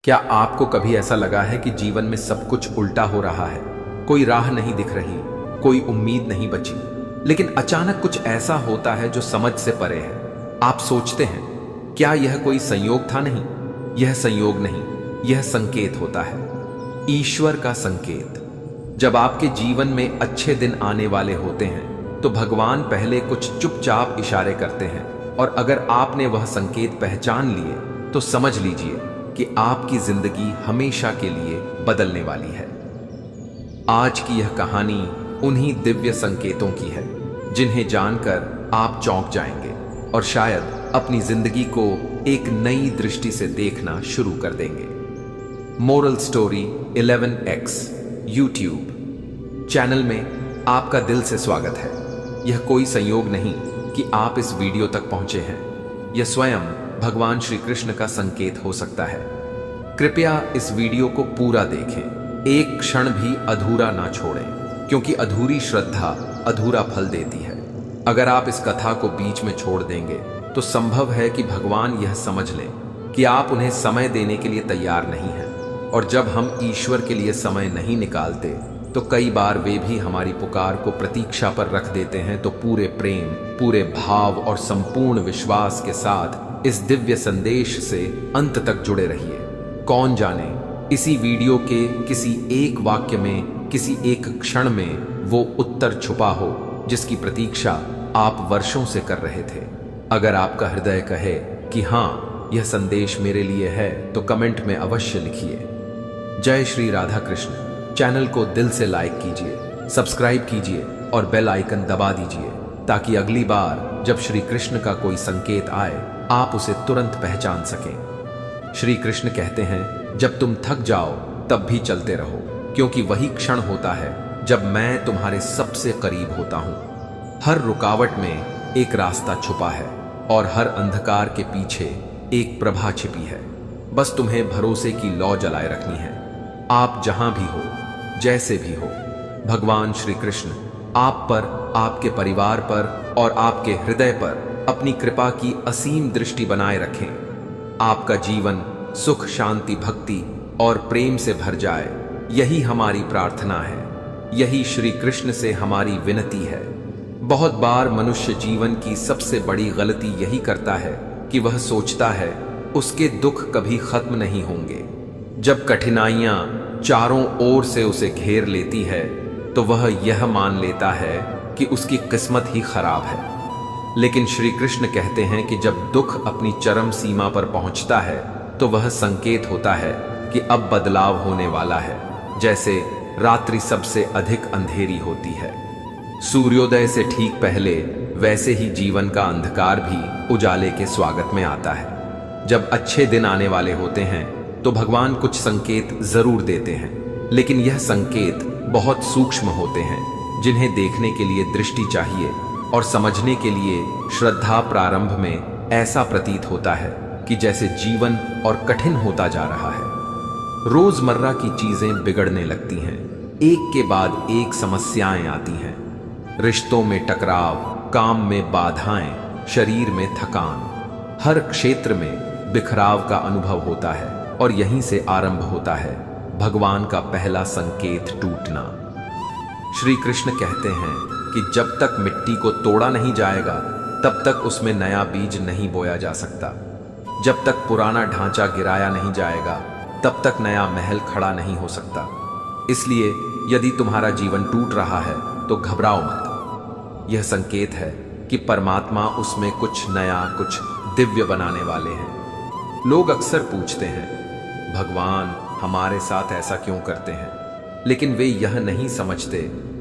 क्या आपको कभी ऐसा लगा है कि जीवन में सब कुछ उल्टा हो रहा है? कोई राह नहीं दिख रही, कोई उम्मीद नहीं बची, लेकिन अचानक कुछ ऐसा होता है जो समझ से परे है। आप सोचते हैं, क्या यह कोई संयोग था? नहीं, यह संयोग नहीं, यह संकेत होता है, ईश्वर का संकेत। जब आपके जीवन में अच्छे दिन आने वाले होते हैं तो भगवान पहले कुछ चुपचाप इशारे करते हैं, और अगर आपने वह संकेत पहचान लिए तो समझ लीजिए कि आपकी जिंदगी हमेशा के लिए बदलने वाली है। आज की यह कहानी उन्हीं दिव्य संकेतों की है जिन्हें जानकर आप चौंक जाएंगे और शायद अपनी जिंदगी को एक नई दृष्टि से देखना शुरू कर देंगे। Moral story 11x YouTube channel में आपका दिल से स्वागत है। यह कोई संयोग नहीं कि आप इस वीडियो तक पहुंचे हैं, यह स्वयं भगवान श्री कृष्ण का संकेत हो सकता है। कृपया इस वीडियो को पूरा देखें, एक क्षण भी अधूरा ना छोड़ें, क्योंकि अधूरी श्रद्धा अधूरा फल देती है। अगर आप इस कथा को बीच में छोड़ देंगे तो संभव है कि भगवान यह समझ लें कि आप उन्हें समय देने के लिए तैयार नहीं हैं, और जब हम ईश्वर के लिए समय नहीं निकालते तो कई बार वे भी हमारी पुकार को प्रतीक्षा पर रख देते हैं। तो पूरे प्रेम, पूरे भाव और संपूर्ण विश्वास के साथ इस दिव्य संदेश से अंत तक जुड़े रहिए। कौन जाने इसी वीडियो के किसी एक वाक्य में, किसी एक क्षण में वो उत्तर छुपा हो जिसकी प्रतीक्षा आप वर्षों से कर रहे थे। अगर आपका हृदय कहे कि हाँ, यह संदेश मेरे लिए है, तो कमेंट में अवश्य लिखिए। जय श्री राधा कृष्ण। चैनल को दिल से लाइक कीजिए, सब्सक्राइब कीजिए और बेल आइकन दबा दीजिए, ताकि अगली बार जब श्री कृष्ण का कोई संकेत आए आप उसे तुरंत पहचान सकें। श्री कृष्ण कहते हैं, जब तुम थक जाओ तब भी चलते रहो, क्योंकि वही क्षण होता है जब मैं तुम्हारे सबसे करीब होता हूं। हर रुकावट में एक रास्ता छुपा है और हर अंधकार के पीछे एक प्रभा छिपी है। बस तुम्हें भरोसे की लौ जलाए रखनी है। आप जहां भी हो, जैसे भी हो, भगवान श्री कृष्ण आप पर, आपके परिवार पर और आपके हृदय पर अपनी कृपा की असीम दृष्टि बनाए रखें। आपका जीवन सुख, शांति, भक्ति और प्रेम से भर जाए, यही हमारी प्रार्थना है, यही श्री कृष्ण से हमारी विनती है। बहुत बार मनुष्य जीवन की सबसे बड़ी गलती यही करता है कि वह सोचता है उसके दुख कभी खत्म नहीं होंगे। जब कठिनाइयां चारों ओर से उसे घेर लेती है तो वह यह मान लेता है कि उसकी किस्मत ही खराब है। लेकिन श्री कृष्ण कहते हैं कि जब दुख अपनी चरम सीमा पर पहुंचता है तो वह संकेत होता है कि अब बदलाव होने वाला है। जैसे रात्रि सबसे अधिक अंधेरी होती है सूर्योदय से ठीक पहले, वैसे ही जीवन का अंधकार भी उजाले के स्वागत में आता है। जब अच्छे दिन आने वाले होते हैं तो भगवान कुछ संकेत जरूर देते हैं, लेकिन यह संकेत बहुत सूक्ष्म होते हैं, जिन्हें देखने के लिए दृष्टि चाहिए और समझने के लिए श्रद्धा। प्रारंभ में ऐसा प्रतीत होता है कि जैसे जीवन और कठिन होता जा रहा है। रोजमर्रा की चीजें बिगड़ने लगती हैं, एक के बाद एक समस्याएं आती हैं। रिश्तों में टकराव, काम में बाधाएं, शरीर में थकान, हर क्षेत्र में बिखराव का अनुभव होता है। और यहीं से आरंभ होता है भगवान का पहला संकेत, टूटना। श्री कृष्ण कहते हैं कि जब तक मिट्टी को तोड़ा नहीं जाएगा तब तक उसमें नया बीज नहीं बोया जा सकता। जब तक पुराना ढांचा गिराया नहीं जाएगा तब तक नया महल खड़ा नहीं हो सकता। इसलिए यदि तुम्हारा जीवन टूट रहा है तो घबराओ मत। यह संकेत है कि परमात्मा उसमें कुछ नया, कुछ दिव्य बनाने वाले हैं। लोग अक्सर पूछते हैं, भगवान हमारे साथ ऐसा क्यों करते हैं? लेकिन वे यह नहीं समझते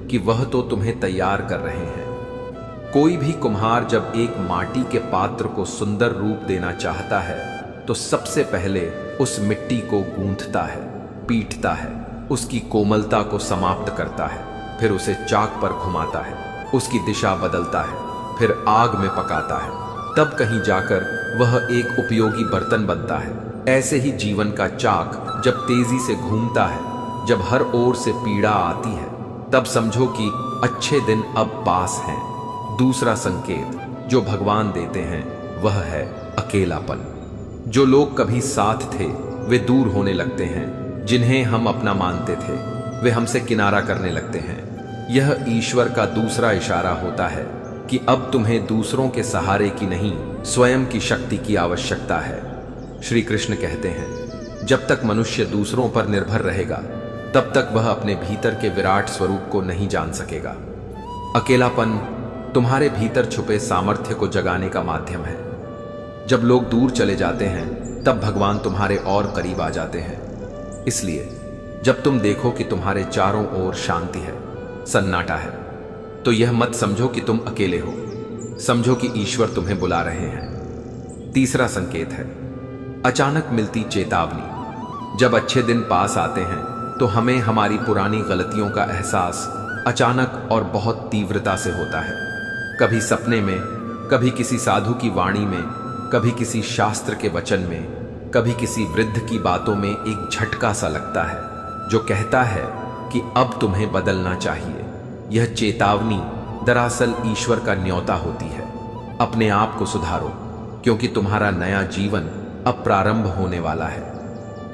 कि वह तो तुम्हें तैयार कर रहे हैं। कोई भी कुम्हार जब एक माटी के पात्र को सुंदर रूप देना चाहता है तो सबसे पहले उस मिट्टी को गूंथता है, पीटता है, उसकी कोमलता को समाप्त करता है, फिर उसे चाक पर घुमाता है, उसकी दिशा बदलता है, फिर आग में पकाता है, तब कहीं जाकर वह एक उपयोगी बर्तन बनता है। ऐसे ही जीवन का चाक जब तेजी से घूमता है, जब हर ओर से पीड़ा आती है, तब समझो कि अच्छे दिन अब पास हैं। दूसरा संकेत जो भगवान देते हैं वह है अकेलापन। जो लोग कभी साथ थे वे दूर होने लगते हैं। जिन्हें हम अपना मानते थे वे हमसे किनारा करने लगते हैं। यह ईश्वर का दूसरा इशारा होता है कि अब तुम्हें दूसरों के सहारे की नहीं, स्वयं की शक्ति की आवश्यकता है। श्री कृष्ण कहते हैं, जब तक मनुष्य दूसरों पर निर्भर रहेगा तब तक वह अपने भीतर के विराट स्वरूप को नहीं जान सकेगा। अकेलापन तुम्हारे भीतर छुपे सामर्थ्य को जगाने का माध्यम है। जब लोग दूर चले जाते हैं तब भगवान तुम्हारे और करीब आ जाते हैं। इसलिए जब तुम देखो कि तुम्हारे चारों ओर शांति है, सन्नाटा है, तो यह मत समझो कि तुम अकेले हो, समझो कि ईश्वर तुम्हें बुला रहे हैं। तीसरा संकेत है अचानक मिलती चेतावनी। जब अच्छे दिन पास आते हैं तो हमें हमारी पुरानी गलतियों का एहसास अचानक और बहुत तीव्रता से होता है। कभी सपने में, कभी किसी साधु की वाणी में, कभी किसी शास्त्र के वचन में, कभी किसी वृद्ध की बातों में एक झटका सा लगता है जो कहता है कि अब तुम्हें बदलना चाहिए। यह चेतावनी दरअसल ईश्वर का न्योता होती है। अपने आप को सुधारो, क्योंकि तुम्हारा नया जीवन अब प्रारंभ होने वाला है।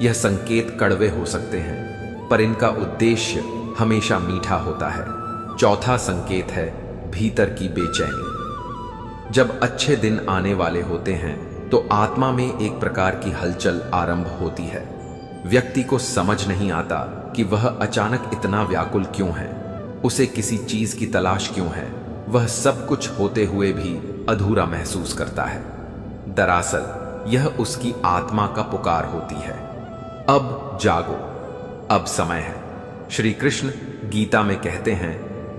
यह संकेत कड़वे हो सकते हैं, पर इनका उद्देश्य हमेशा मीठा होता है। चौथा संकेत है भीतर की बेचैनी। जब अच्छे दिन आने वाले होते हैं तो आत्मा में एक प्रकार की हलचल आरंभ होती है। व्यक्ति को समझ नहीं आता कि वह अचानक इतना व्याकुल क्यों है, उसे किसी चीज की तलाश क्यों है। वह सब कुछ होते हुए भी अधूरा महसूस करता है। दरअसल यह उसकी आत्मा का पुकार होती है, अब जागो, अब समय है। श्री कृष्ण गीता में कहते हैं,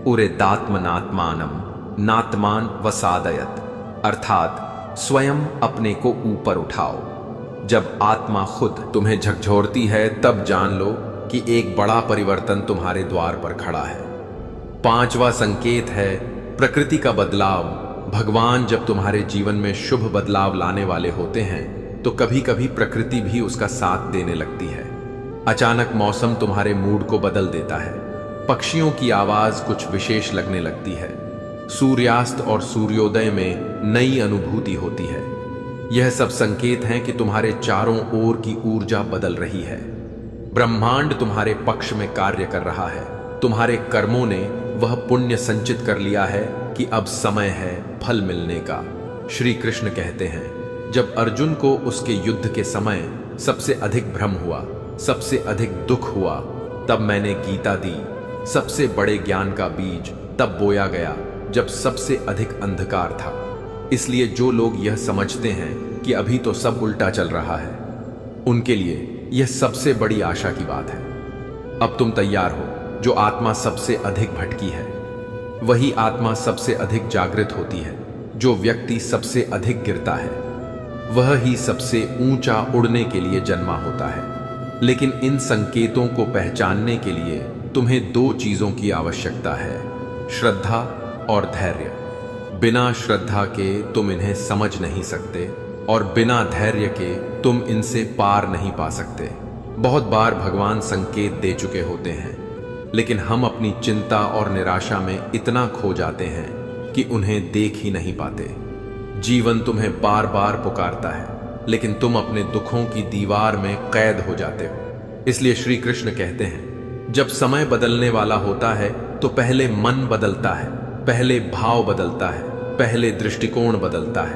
उरेदात्मनात्मानम नात्मान वसादयत, अर्थात स्वयं अपने को ऊपर उठाओ। जब आत्मा खुद तुम्हें झकझोरती है तब जान लो कि एक बड़ा परिवर्तन तुम्हारे द्वार पर खड़ा है। पांचवा संकेत है प्रकृति का बदलाव। भगवान जब तुम्हारे जीवन में शुभ बदलाव लाने वाले होते हैं तो कभी कभी प्रकृति भी उसका साथ देने लगती है। अचानक मौसम तुम्हारे मूड को बदल देता है। पक्षियों की आवाज कुछ विशेष लगने लगती है। सूर्यास्त और सूर्योदय में नई अनुभूति होती है। यह सब संकेत हैं कि तुम्हारे चारों ओर की ऊर्जा बदल रही है। ब्रह्मांड तुम्हारे पक्ष में कार्य कर रहा है। तुम्हारे कर्मों ने वह पुण्य संचित कर लिया है कि अब समय है फल मिलने का। श्री कृष्ण कहते हैं, जब अर्जुन को उसके युद्ध के समय सबसे अधिक भ्रम हुआ, सबसे अधिक दुख हुआ, तब मैंने गीता दी। सबसे बड़े ज्ञान का बीज तब बोया गया जब सबसे अधिक अंधकार था। इसलिए जो लोग यह समझते हैं कि अभी तो सब उल्टा चल रहा है, उनके लिए यह सबसे बड़ी आशा की बात है। अब तुम तैयार हो। जो आत्मा सबसे अधिक भटकी है वही आत्मा सबसे अधिक जागृत होती है। जो व्यक्ति सबसे अधिक गिरता है वह ही सबसे ऊंचा उड़ने के लिए जन्मा होता है। लेकिन इन संकेतों को पहचानने के लिए तुम्हें दो चीजों की आवश्यकता है, श्रद्धा और धैर्य। बिना श्रद्धा के तुम इन्हें समझ नहीं सकते और बिना धैर्य के तुम इनसे पार नहीं पा सकते। बहुत बार भगवान संकेत दे चुके होते हैं, लेकिन हम अपनी चिंता और निराशा में इतना खो जाते हैं कि उन्हें देख ही नहीं पाते। जीवन तुम्हें बार बार पुकारता है, लेकिन तुम अपने दुखों की दीवार में कैद हो जाते हो। इसलिए श्री कृष्ण कहते हैं, जब समय बदलने वाला होता है तो पहले मन बदलता है, पहले भाव बदलता है, पहले दृष्टिकोण बदलता है,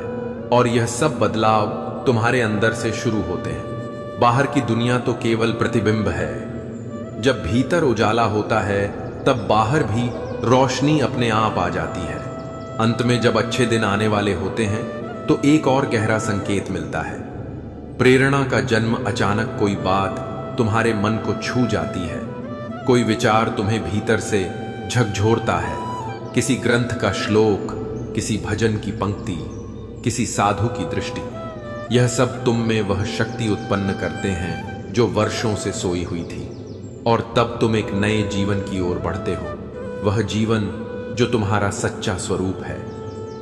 और यह सब बदलाव तुम्हारे अंदर से शुरू होते हैं। बाहर की दुनिया तो केवल प्रतिबिंब है। जब भीतर उजाला होता है तब बाहर भी रोशनी अपने आप आ जाती है। अंत में जब अच्छे दिन आने वाले होते हैं तो एक और गहरा संकेत मिलता है। प्रेरणा का जन्म अचानक कोई बात तुम्हारे मन को छू जाती है। कोई विचार तुम्हें भीतर से झकझोरता है। किसी ग्रंथ का श्लोक, किसी भजन की पंक्ति, किसी साधु की दृष्टि, यह सब तुम में वह शक्ति उत्पन्न करते हैं जो वर्षों से सोई हुई थी, और तब तुम एक नए जीवन की ओर बढ़ते हो। वह जीवन जो तुम्हारा सच्चा स्वरूप है।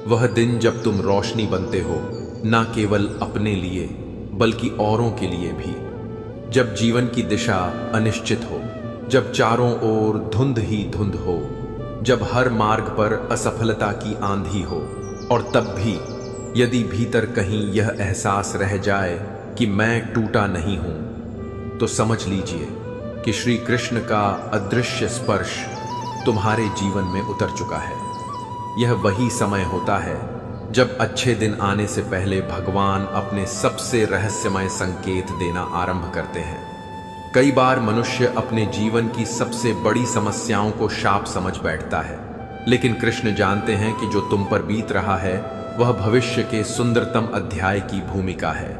वह दिन जब तुम रोशनी बनते हो, न केवल अपने लिए बल्कि औरों के लिए भी। जब जीवन की दिशा अनिश्चित हो, जब चारों ओर धुंध ही धुंध हो, जब हर मार्ग पर असफलता की आंधी हो, और तब भी यदि भीतर कहीं यह एहसास रह जाए कि मैं टूटा नहीं हूं, तो समझ लीजिए कि श्री कृष्ण का अदृश्य स्पर्श तुम्हारे जीवन में उतर चुका है। यह वही समय होता है जब अच्छे दिन आने से पहले भगवान अपने सबसे रहस्यमय संकेत देना आरंभ करते हैं। कई बार मनुष्य अपने जीवन की सबसे बड़ी समस्याओं को शाप समझ बैठता है, लेकिन कृष्ण जानते हैं कि जो तुम पर बीत रहा है वह भविष्य के सुंदरतम अध्याय की भूमिका है।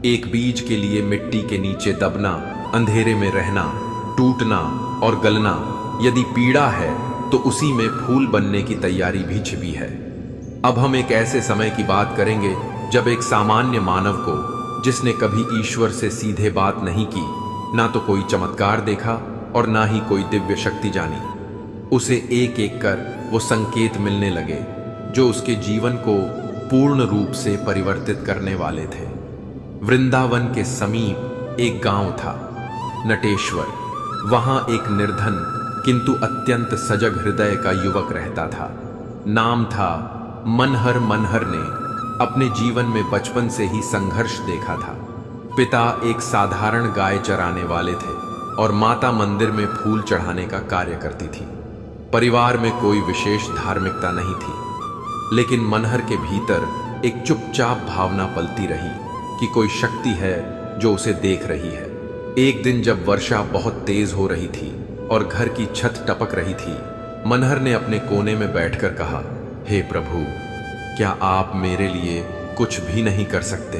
एक बीज के लिए मिट्टी के नीचे दबना, अंधेरे में रहना, टूटना और गलना यदि पीड़ा है तो उसी में फूल बनने की तैयारी भी छिपी है। अब हम एक ऐसे समय की बात करेंगे जब एक सामान्य मानव को, जिसने कभी ईश्वर से सीधे बात नहीं की, ना तो कोई चमत्कार देखा और ना ही कोई दिव्य शक्ति जानी, उसे एक एक कर वो संकेत मिलने लगे जो उसके जीवन को पूर्ण रूप से परिवर्तित करने वाले थे। वृंदावन के समीप एक गांव था, नटेश्वर। वहां एक निर्धन किंतु अत्यंत सजग हृदय का युवक रहता था। नाम था मनहर। मनहर ने अपने जीवन में बचपन से ही संघर्ष देखा था। पिता एक साधारण गाय चराने वाले थे और माता मंदिर में फूल चढ़ाने का कार्य करती थी। परिवार में कोई विशेष धार्मिकता नहीं थी, लेकिन मनहर के भीतर एक चुपचाप भावना पलती रही कि कोई शक्ति है जो उसे देख रही है। एक दिन जब वर्षा बहुत तेज हो रही थी और घर की छत टपक रही थी, मनहर ने अपने कोने में बैठकर कहा, हे प्रभु, क्या आप मेरे लिए कुछ भी नहीं कर सकते?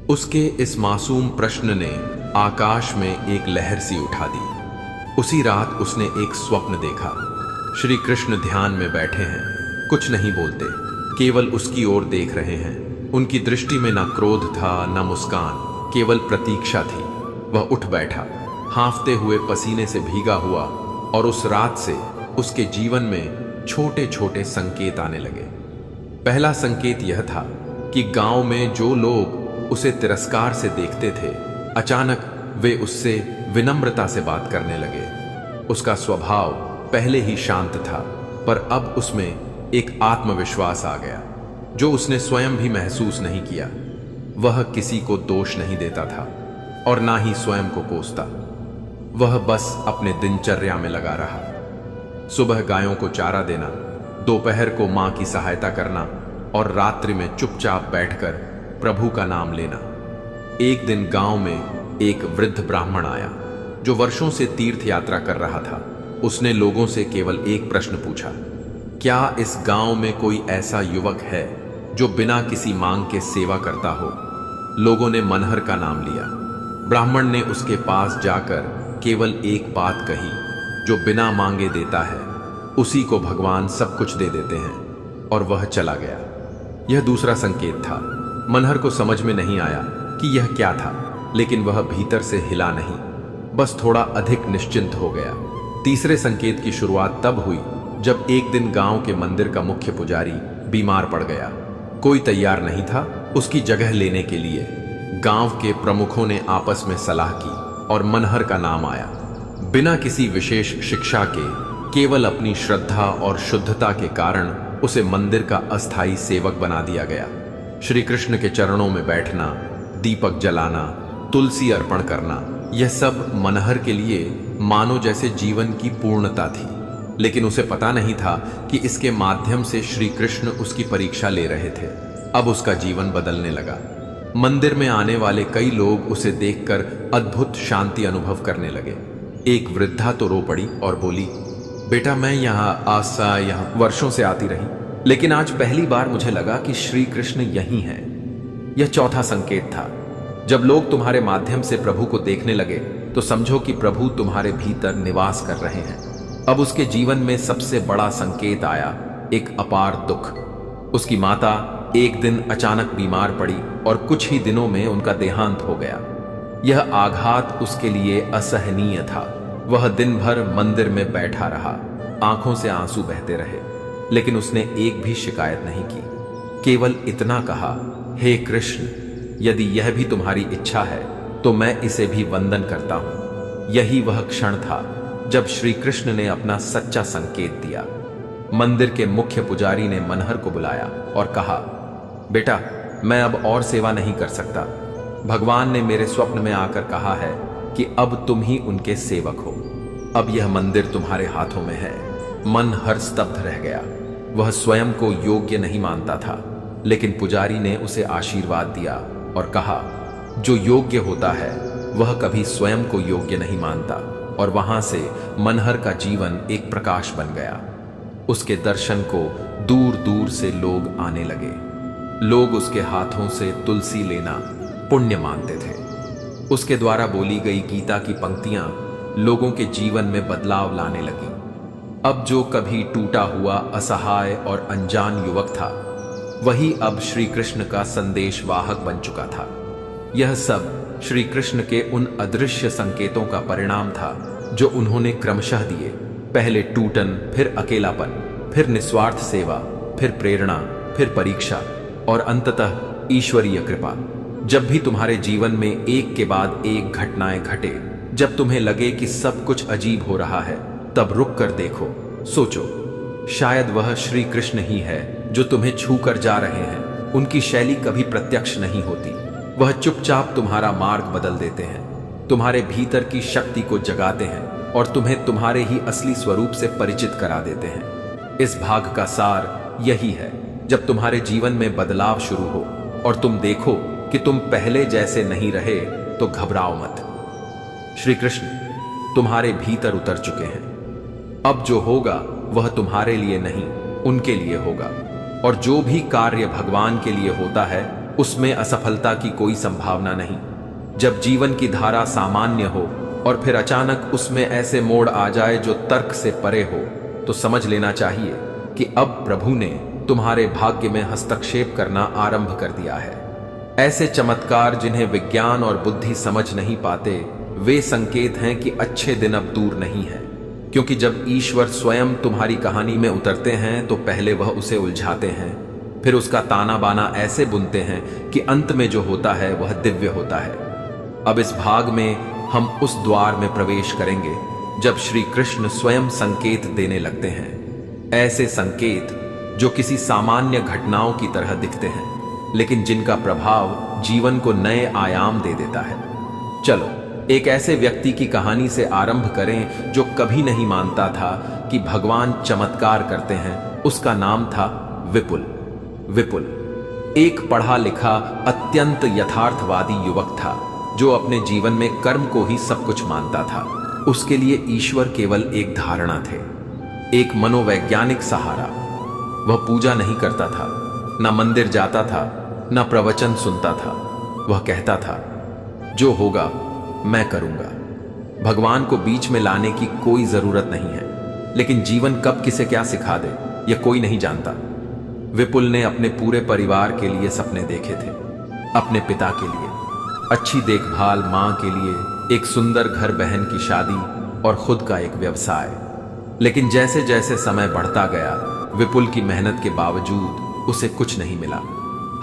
उसके इस मासूम प्रश्न ने आकाश में एक लहर सी उठा दी। उसी रात उसने एक स्वप्न देखा। श्री कृष्ण ध्यान में बैठे हैं, कुछ नहीं बोलते, केवल उसकी ओर देख रहे हैं। उनकी दृष्टि में ना क्रोध था ना मुस्कान, केवल प्रतीक्षा थी। वह उठ बैठा, हांफते हुए पसीने से भीगा हुआ, और उस रात से उसके जीवन में छोटे छोटे संकेत आने लगे। पहला संकेत यह था कि गांव में जो लोग उसे तिरस्कार से देखते थे, अचानक वे उससे विनम्रता से बात करने लगे। उसका स्वभाव पहले ही शांत था, पर अब उसमें एक आत्मविश्वास आ गया जो उसने स्वयं भी महसूस नहीं किया। वह किसी को दोष नहीं देता था और ना ही स्वयं को कोसता। वह बस अपने दिनचर्या में लगा रहा। सुबह गायों को चारा देना, दोपहर को मां की सहायता करना और रात्रि में चुपचाप बैठकर प्रभु का नाम लेना। एक दिन गांव में एक वृद्ध ब्राह्मण आया जो वर्षों से तीर्थ यात्रा कर रहा था। उसने लोगों से केवल एक प्रश्न पूछा, क्या इस गांव में कोई ऐसा युवक है जो बिना किसी मांग के सेवा करता हो? लोगों ने मनहर का नाम लिया। ब्राह्मण ने उसके पास जाकर केवल एक बात कही, जो बिना मांगे देता है उसी को भगवान सब कुछ दे देते हैं, और वह चला गया। यह दूसरा संकेत था। मनहर को समझ में नहीं आया कि यह क्या था, लेकिन वह भीतर से हिला नहीं, बस थोड़ा अधिक निश्चिंत हो गया। तीसरे संकेत की शुरुआत तब हुई जब एक दिन गांव के मंदिर का मुख्य पुजारी बीमार पड़ गया। कोई तैयार नहीं था उसकी जगह लेने के लिए। गांव के प्रमुखों ने आपस में सलाह की और मनहर का नाम आया। बिना किसी विशेष शिक्षा के, केवल अपनी श्रद्धा और शुद्धता के कारण उसे मंदिर का अस्थायी सेवक बना दिया गया। श्री कृष्ण के चरणों में बैठना, दीपक जलाना, तुलसी अर्पण करना, यह सब मनहर के लिए मानो जैसे जीवन की पूर्णता थी। लेकिन उसे पता नहीं था कि इसके माध्यम से श्री कृष्ण उसकी परीक्षा ले रहे थे। अब उसका जीवन बदलने लगा। मंदिर में आने वाले कई लोग उसे देखकर अद्भुत शांति अनुभव करने लगे। एक वृद्धा तो रो पड़ी और बोली, बेटा, मैं यहाँ वर्षों से आती रही, लेकिन आज पहली बार मुझे लगा कि श्री कृष्ण यहीं हैं। यह चौथा संकेत था। जब लोग तुम्हारे माध्यम से प्रभु को देखने लगे तो समझो कि प्रभु तुम्हारे भीतर निवास कर रहे हैं। अब उसके जीवन में सबसे बड़ा संकेत आया, एक अपार दुख। उसकी माता एक दिन अचानक बीमार पड़ी और कुछ ही दिनों में उनका देहांत हो गया। यह आघात उसके लिए असहनीय था। वह दिन भर मंदिर में बैठा रहा, आंखों से आंसू बहते रहे, लेकिन उसने एक भी शिकायत नहीं की। केवल इतना कहा, हे कृष्ण, यदि यह भी तुम्हारी इच्छा है तो मैं इसे भी वंदन करता हूं। यही वह क्षण था जब श्री कृष्ण ने अपना सच्चा संकेत दिया। मंदिर के मुख्य पुजारी ने मनहर को बुलाया और कहा, बेटा, मैं अब और सेवा नहीं कर सकता। भगवान ने मेरे स्वप्न में आकर कहा है कि अब तुम ही उनके सेवक हो। अब यह मंदिर तुम्हारे हाथों में है। मन हर स्तब्ध रह गया। वह स्वयं को योग्य नहीं मानता था, लेकिन पुजारी ने उसे आशीर्वाद दिया और कहा, जो योग्य होता है वह कभी स्वयं को योग्य नहीं मानता। और वहां से मनहर का जीवन एक प्रकाश बन गया। उसके दर्शन को दूर दूर से लोग आने लगे। लोग उसके हाथों से तुलसी लेना पुण्य मानते थे। उसके द्वारा बोली गई गीता की पंक्तियां लोगों के जीवन में बदलाव लाने लगी। अब जो कभी टूटा हुआ, असहाय और अनजान युवक था, वही अब श्री कृष्ण का संदेश वाहक बन चुका था। यह सब श्री कृष्ण के उन अदृश्य संकेतों का परिणाम था जो उन्होंने क्रमशः दिए। पहले टूटन, फिर अकेलापन, फिर निस्वार्थ सेवा, फिर प्रेरणा, फिर परीक्षा और अंततः ईश्वरीय कृपा। जब भी तुम्हारे जीवन में एक के बाद एक घटनाएं घटे, जब तुम्हें लगे कि सब कुछ अजीब हो रहा है, तब रुक कर देखो, सोचो, शायद वह श्री कृष्ण ही है जो तुम्हें छू कर जा रहे हैं। उनकी शैली कभी प्रत्यक्ष नहीं होती। वह चुपचाप तुम्हारा मार्ग बदल देते हैं, तुम्हारे भीतर की शक्ति को जगाते हैं और तुम्हें तुम्हारे ही असली स्वरूप से परिचित करा देते हैं। इस भाग का सार यही है, जब तुम्हारे जीवन में बदलाव शुरू हो और तुम देखो कि तुम पहले जैसे नहीं रहे, तो घबराओ मत। श्री कृष्ण तुम्हारे भीतर उतर चुके हैं। अब जो होगा वह तुम्हारे लिए नहीं, उनके लिए होगा। और जो भी कार्य भगवान के लिए होता है, उसमें असफलता की कोई संभावना नहीं। जब जीवन की धारा सामान्य हो और फिर अचानक उसमें ऐसे मोड़ आ जाए जो तर्क से परे हो, तो समझ लेना चाहिए कि अब प्रभु ने तुम्हारे भाग्य में हस्तक्षेप करना आरंभ कर दिया है। ऐसे चमत्कार जिन्हें विज्ञान और बुद्धि समझ नहीं पाते, वे संकेत हैं कि अच्छे दिन अब दूर नहीं है। क्योंकि जब ईश्वर स्वयं तुम्हारी कहानी में उतरते हैं, तो पहले वह उसे उलझाते हैं, फिर उसका ताना बाना ऐसे बुनते हैं कि अंत में जो होता है वह दिव्य होता है। अब इस भाग में हम उस द्वार में प्रवेश करेंगे जब श्री कृष्ण स्वयं संकेत देने लगते हैं। ऐसे संकेत जो किसी सामान्य घटनाओं की तरह दिखते हैं, लेकिन जिनका प्रभाव जीवन को नए आयाम दे देता है। चलो एक ऐसे व्यक्ति की कहानी से आरंभ करें जो कभी नहीं मानता था कि भगवान चमत्कार करते हैं। उसका नाम था विपुल। विपुल एक पढ़ा लिखा, अत्यंत यथार्थवादी युवक था जो अपने जीवन में कर्म को ही सब कुछ मानता था। उसके लिए ईश्वर केवल एक धारणा थे, एक मनोवैज्ञानिक सहारा। वह पूजा नहीं करता था, न मंदिर जाता था, न प्रवचन सुनता था। वह कहता था, जो होगा मैं करूंगा। भगवान को बीच में लाने की कोई जरूरत नहीं है, लेकिन जीवन कब किसे क्या सिखा दे यह कोई नहीं जानता। विपुल ने अपने पूरे परिवार के लिए सपने देखे थे। अपने पिता के लिए अच्छी देखभाल, मां के लिए एक सुंदर घर, बहन की शादी और खुद का एक व्यवसाय। लेकिन जैसे जैसे समय बढ़ता गया, विपुल की मेहनत के बावजूद उसे कुछ नहीं मिला।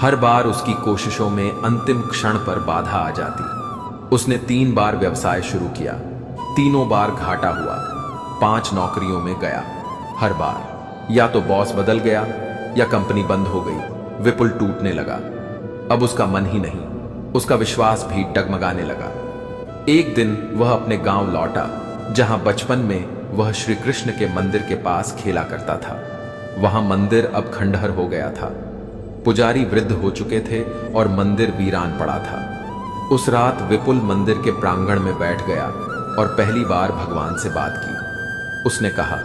हर बार उसकी कोशिशों में अंतिम क्षण पर बाधा आ जाती। उसने 3 बार व्यवसाय शुरू किया, तीनों बार घाटा हुआ। 5 नौकरियों में गया, हर बार या तो बॉस बदल गया या कंपनी बंद हो गई। विपुल टूटने लगा। अब उसका मन ही नहीं, उसका विश्वास भी डगमगाने लगा। एक दिन वह अपने गांव लौटा, जहां बचपन में वह श्री कृष्ण के मंदिर के पास खेला करता था। वहां मंदिर अब खंडहर हो गया था। पुजारी वृद्ध हो चुके थे और मंदिर वीरान पड़ा था। उस रात विपुल मंदिर के प्रांगण में बैठ गया और पहली बार भगवान से बात की। उसने कहा,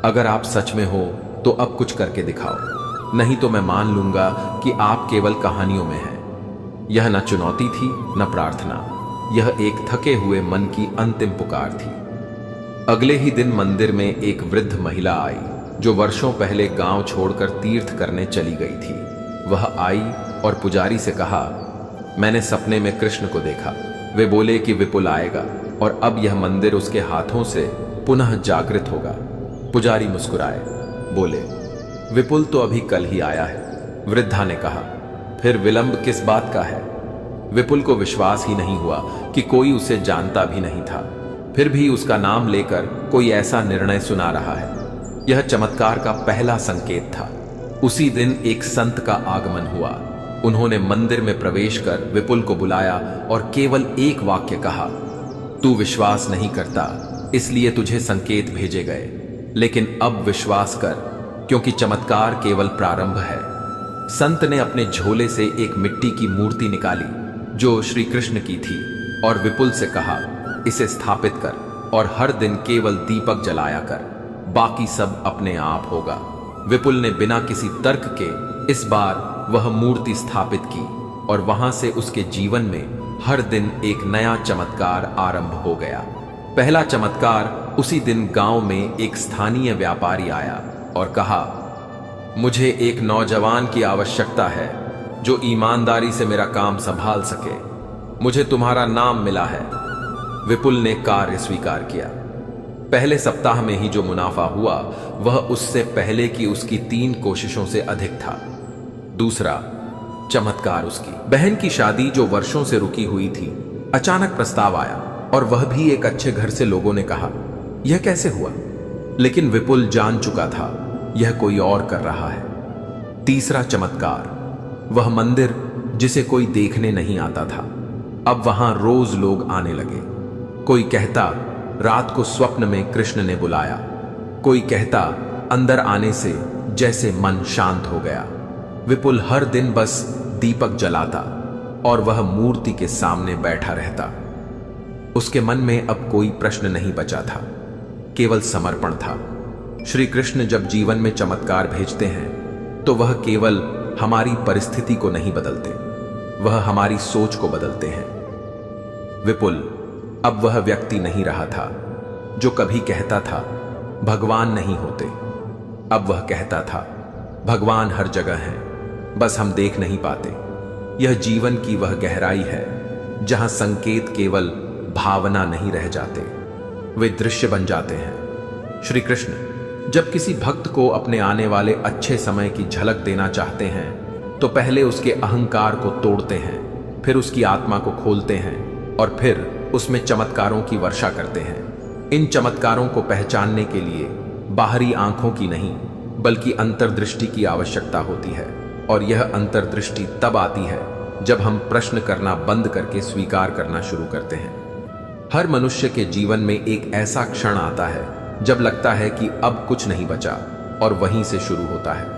अगर आप सच में हो तो अब कुछ करके दिखाओ, नहीं तो मैं मान लूंगा कि आप केवल कहानियों में हैं। यह न चुनौती थी न प्रार्थना, यह एक थके हुए मन की अंतिम पुकार थी। अगले ही दिन मंदिर में एक वृद्ध महिला आई जो वर्षों पहले गांव छोड़कर तीर्थ करने चली गई थी। वह आई और पुजारी से कहा, मैंने सपने में कृष्ण को देखा। वे बोले कि विपुल आएगा और अब यह मंदिर उसके हाथों से पुनः जागृत होगा। पुजारी मुस्कुराए, बोले, विपुल तो अभी कल ही आया है। वृद्धा ने कहा, फिर विलंब किस बात का है? विपुल को विश्वास ही नहीं हुआ कि कोई उसे जानता भी नहीं था, फिर भी उसका नाम लेकर कोई ऐसा निर्णय सुना रहा है। यह चमत्कार का पहला संकेत था। उसी दिन एक संत का आगमन हुआ। उन्होंने मंदिर में प्रवेश कर विपुल को बुलाया और केवल एक वाक्य कहा, तू विश्वास नहीं करता इसलिए तुझे संकेत भेजे गए, लेकिन अब विश्वास कर क्योंकि चमत्कार केवल प्रारंभ है। संत ने अपने झोले से एक मिट्टी की मूर्ति निकाली जो श्री कृष्ण की थी और विपुल से कहा, इसे स्थापित कर और हर दिन केवल दीपक जलाया कर, बाकी सब अपने आप होगा। विपुल ने बिना किसी तर्क के इस बार वह मूर्ति स्थापित की और वहां से उसके जीवन में हर दिन एक नया चमत्कार आरंभ हो गया। पहला चमत्कार उसी दिन गांव में एक स्थानीय व्यापारी आया और कहा, मुझे एक नौजवान की आवश्यकता है जो ईमानदारी से मेरा काम संभाल सके। मुझे तुम्हारा नाम मिला है। विपुल ने कार्य स्वीकार किया। पहले सप्ताह में ही जो मुनाफा हुआ वह उससे पहले की उसकी 3 कोशिशों से अधिक था। दूसरा चमत्कार उसकी बहन की शादी जो वर्षों से रुकी हुई थी, अचानक प्रस्ताव आया और वह भी एक अच्छे घर से। लोगों ने कहा, यह कैसे हुआ? लेकिन विपुल जान चुका था यह कोई और कर रहा है। तीसरा चमत्कार, वह मंदिर जिसे कोई देखने नहीं आता था, अब वहां रोज लोग आने लगे। कोई कहता रात को स्वप्न में कृष्ण ने बुलाया, कोई कहता अंदर आने से जैसे मन शांत हो गया। विपुल हर दिन बस दीपक जलाता और वह मूर्ति के सामने बैठा रहता। उसके मन में अब कोई प्रश्न नहीं बचा था, केवल समर्पण था। श्री कृष्ण जब जीवन में चमत्कार भेजते हैं तो वह केवल हमारी परिस्थिति को नहीं बदलते, वह हमारी सोच को बदलते हैं। विपुल अब वह व्यक्ति नहीं रहा था जो कभी कहता था भगवान नहीं होते। अब वह कहता था भगवान हर जगह है, बस हम देख नहीं पाते। यह जीवन की वह गहराई है जहां संकेत केवल भावना नहीं रह जाते, वे दृश्य बन जाते हैं। श्री कृष्ण जब किसी भक्त को अपने आने वाले अच्छे समय की झलक देना चाहते हैं तो पहले उसके अहंकार को तोड़ते हैं, फिर उसकी आत्मा को खोलते हैं और फिर उसमें चमत्कारों की वर्षा करते हैं। इन चमत्कारों को पहचानने के लिए बाहरी आंखों की नहीं बल्कि अंतर्दृष्टि की आवश्यकता होती है, और यह अंतर्दृष्टि तब आती है जब हम प्रश्न करना बंद करके स्वीकार करना शुरू करते हैं। हर मनुष्य के जीवन में एक ऐसा क्षण आता है जब लगता है कि अब कुछ नहीं बचा, और वहीं से शुरू होता है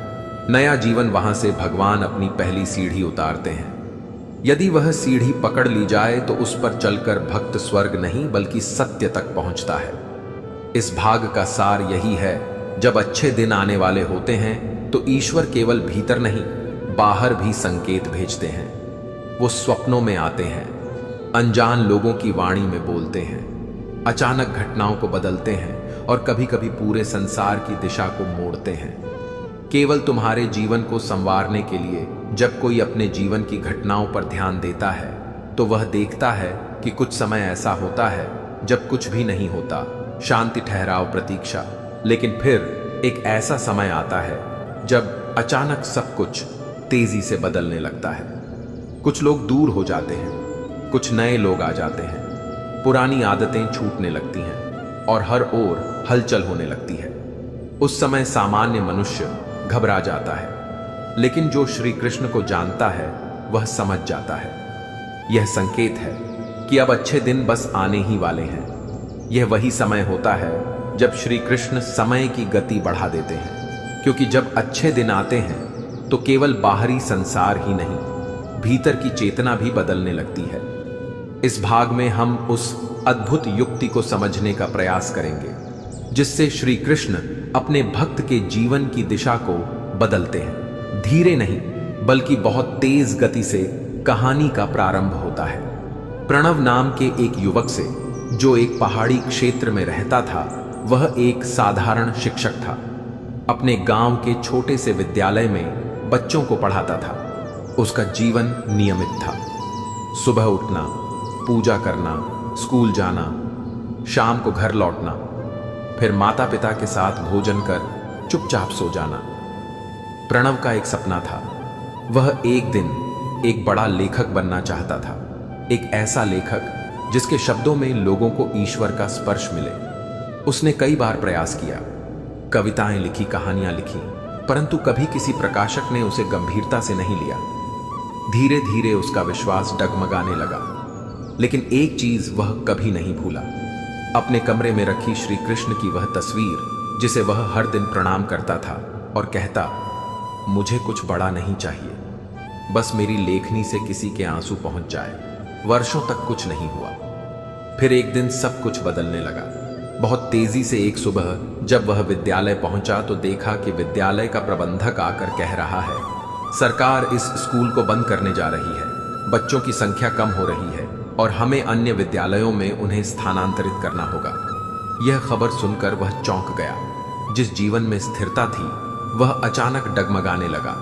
नया जीवन। वहां से भगवान अपनी पहली सीढ़ी उतारते हैं। यदि वह सीढ़ी पकड़ ली जाए तो उस पर चलकर भक्त स्वर्ग नहीं बल्कि सत्य तक पहुंचता है। इस भाग का सार यही है, जब अच्छे दिन आने वाले होते हैं तो ईश्वर केवल भीतर नहीं बाहर भी संकेत भेजते हैं। वो स्वप्नों में आते हैं, अनजान लोगों की वाणी में बोलते हैं, अचानक घटनाओं को बदलते हैं और कभी कभी पूरे संसार की दिशा को मोड़ते हैं। केवल तुम्हारे जीवन को संवारने के लिए जब कोई अपने जीवन की घटनाओं पर ध्यान देता है तो वह देखता है कि कुछ समय ऐसा होता है जब कुछ भी नहीं होता, शांति, ठहराव, प्रतीक्षा। लेकिन फिर एक ऐसा समय आता है जब अचानक सब कुछ तेजी से बदलने लगता है। कुछ लोग दूर हो जाते हैं, कुछ नए लोग आ जाते हैं, पुरानी आदतें छूटने लगती हैं और हर ओर हलचल होने लगती है। उस समय सामान्य मनुष्य घबरा जाता है, लेकिन जो श्री कृष्ण को जानता है वह समझ जाता है। यह संकेत है कि अब अच्छे दिन बस आने ही वाले हैं। यह वही समय होता है जब श्री कृष्ण समय की गति बढ़ा देते हैं, क्योंकि जब अच्छे दिन आते हैं तो केवल बाहरी संसार ही नहीं, भीतर की चेतना भी बदलने लगती है। इस भाग में हम उस अद्भुत युक्ति को समझने का प्रयास करेंगे जिससे श्री कृष्ण अपने भक्त के जीवन की दिशा को बदलते हैं। धीरे नहीं बल्कि बहुत तेज गति से कहानी का प्रारंभ होता है। प्रणव नाम के एक युवक से जो एक पहाड़ी क्षेत्र में रहता था। वह एक साधारण शिक्षक था। अपने गांव के छोटे से विद्यालय में बच्चों को पढ़ाता था। उसका जीवन नियमित था, सुबह उठना, पूजा करना, स्कूल जाना, शाम को घर लौटना, फिर माता पिता के साथ भोजन कर चुपचाप सो जाना। प्रणव का एक सपना था, वह एक दिन एक बड़ा लेखक बनना चाहता था। एक ऐसा लेखक जिसके शब्दों में लोगों को ईश्वर का स्पर्श मिले। उसने कई बार प्रयास किया, कविताएं लिखी, कहानियां लिखी, परंतु कभी किसी प्रकाशक ने उसे गंभीरता से नहीं लिया। धीरे धीरे उसका विश्वास डगमगाने लगा। लेकिन एक चीज वह कभी नहीं भूला, अपने कमरे में रखी श्री कृष्ण की वह तस्वीर जिसे वह हर दिन प्रणाम करता था और कहता, मुझे कुछ बड़ा नहीं चाहिए, बस मेरी लेखनी से किसी के आंसू पहुंच जाए। वर्षों तक कुछ नहीं हुआ। फिर एक दिन सब कुछ बदलने लगा। बहुत तेजी से एक सुबह जब वह विद्यालय पहुंचा तो देखा कि विद्यालय का प्रबंधक आकर कह रहा है, सरकार इस स्कूल को बंद करने जा रही है, बच्चों की संख्या कम हो रही है और हमें अन्य विद्यालयों में उन्हें स्थानांतरित करना होगा। यह खबर सुनकर वह चौंक गया। जिस जीवन में स्थिरता थी वह अचानक डगमगाने लगा।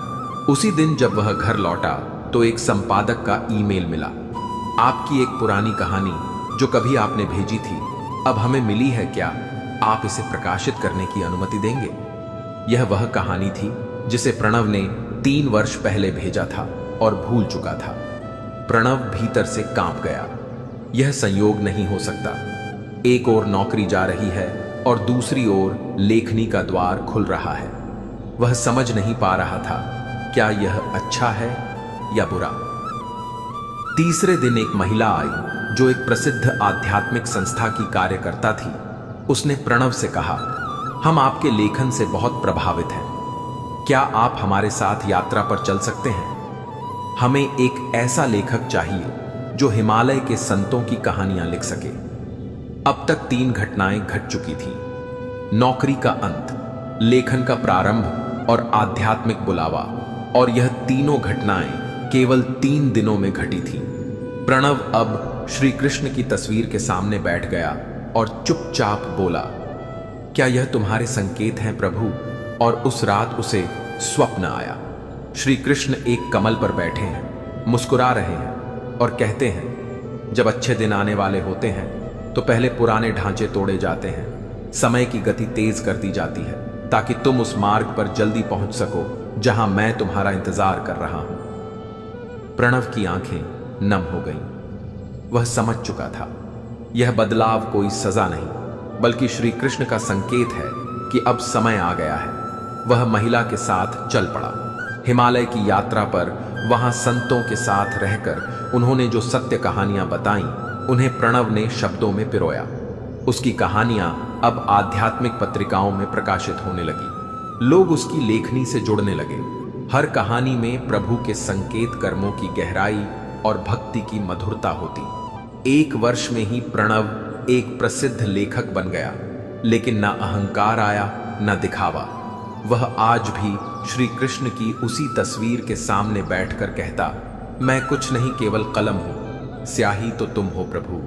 उसी दिन जब वह घर लौटा तो एक संपादक का ईमेल मिला। आपकी एक पुरानी कहानी जो कभी आपने भेजी थी अब हमें मिली है, क्या आप इसे प्रकाशित करने की अनुमति देंगे? यह वह कहानी थी जिसे प्रणव ने 3 वर्ष पहले भेजा था और भूल चुका था। प्रणव भीतर से कांप गया। यह संयोग नहीं हो सकता। एक ओर नौकरी जा रही है और दूसरी ओर लेखनी का द्वार खुल रहा है। वह समझ नहीं पा रहा था, क्या यह अच्छा है या बुरा। तीसरे दिन एक महिला आई जो एक प्रसिद्ध आध्यात्मिक संस्था की कार्यकर्ता थी। उसने प्रणव से कहा, हम आपके लेखन से बहुत प्रभावित हैं, क्या आप हमारे साथ यात्रा पर चल सकते हैं? हमें एक ऐसा लेखक चाहिए जो हिमालय के संतों की कहानियां लिख सके। अब तक 3 घटनाएं घट चुकी थी, नौकरी का अंत, लेखन का प्रारंभ और आध्यात्मिक बुलावा, और यह तीनों घटनाएं केवल 3 दिनों में घटी थी। प्रणव अब श्री कृष्ण की तस्वीर के सामने बैठ गया और चुपचाप बोला, क्या यह तुम्हारे संकेत हैं प्रभु? और उस रात उसे स्वप्न आया। श्री कृष्ण एक कमल पर बैठे हैं, मुस्कुरा रहे हैं और कहते हैं, जब अच्छे दिन आने वाले होते हैं तो पहले पुराने ढांचे तोड़े जाते हैं, समय की गति तेज कर दी जाती है ताकि तुम उस मार्ग पर जल्दी पहुंच सको जहां मैं तुम्हारा इंतजार कर रहा हूं। प्रणव की आंखें नम हो गईं। वह समझ चुका था, यह बदलाव कोई सजा नहीं बल्कि श्री कृष्ण का संकेत है कि अब समय आ गया है। वह महिला के साथ चल पड़ा। हिमालय की यात्रा पर वहां संतों के साथ रहकर उन्होंने जो सत्य कहानियां बताईं, उन्हें प्रणव ने शब्दों में पिरोया। उसकी कहानियां अब आध्यात्मिक पत्रिकाओं में प्रकाशित होने लगी। लोग उसकी लेखनी से जुड़ने लगे। हर कहानी में प्रभु के संकेत कर्मों की गहराई और भक्ति की मधुरता होती। 1 वर्ष में ही प्रणव एक प्रसिद्ध लेखक बन गया, लेकिन ना अहंकार आया न दिखावा। वह आज भी श्री कृष्ण की उसी तस्वीर के सामने बैठकर कहता, मैं कुछ नहीं केवल कलम हूं, स्याही तो तुम हो प्रभु।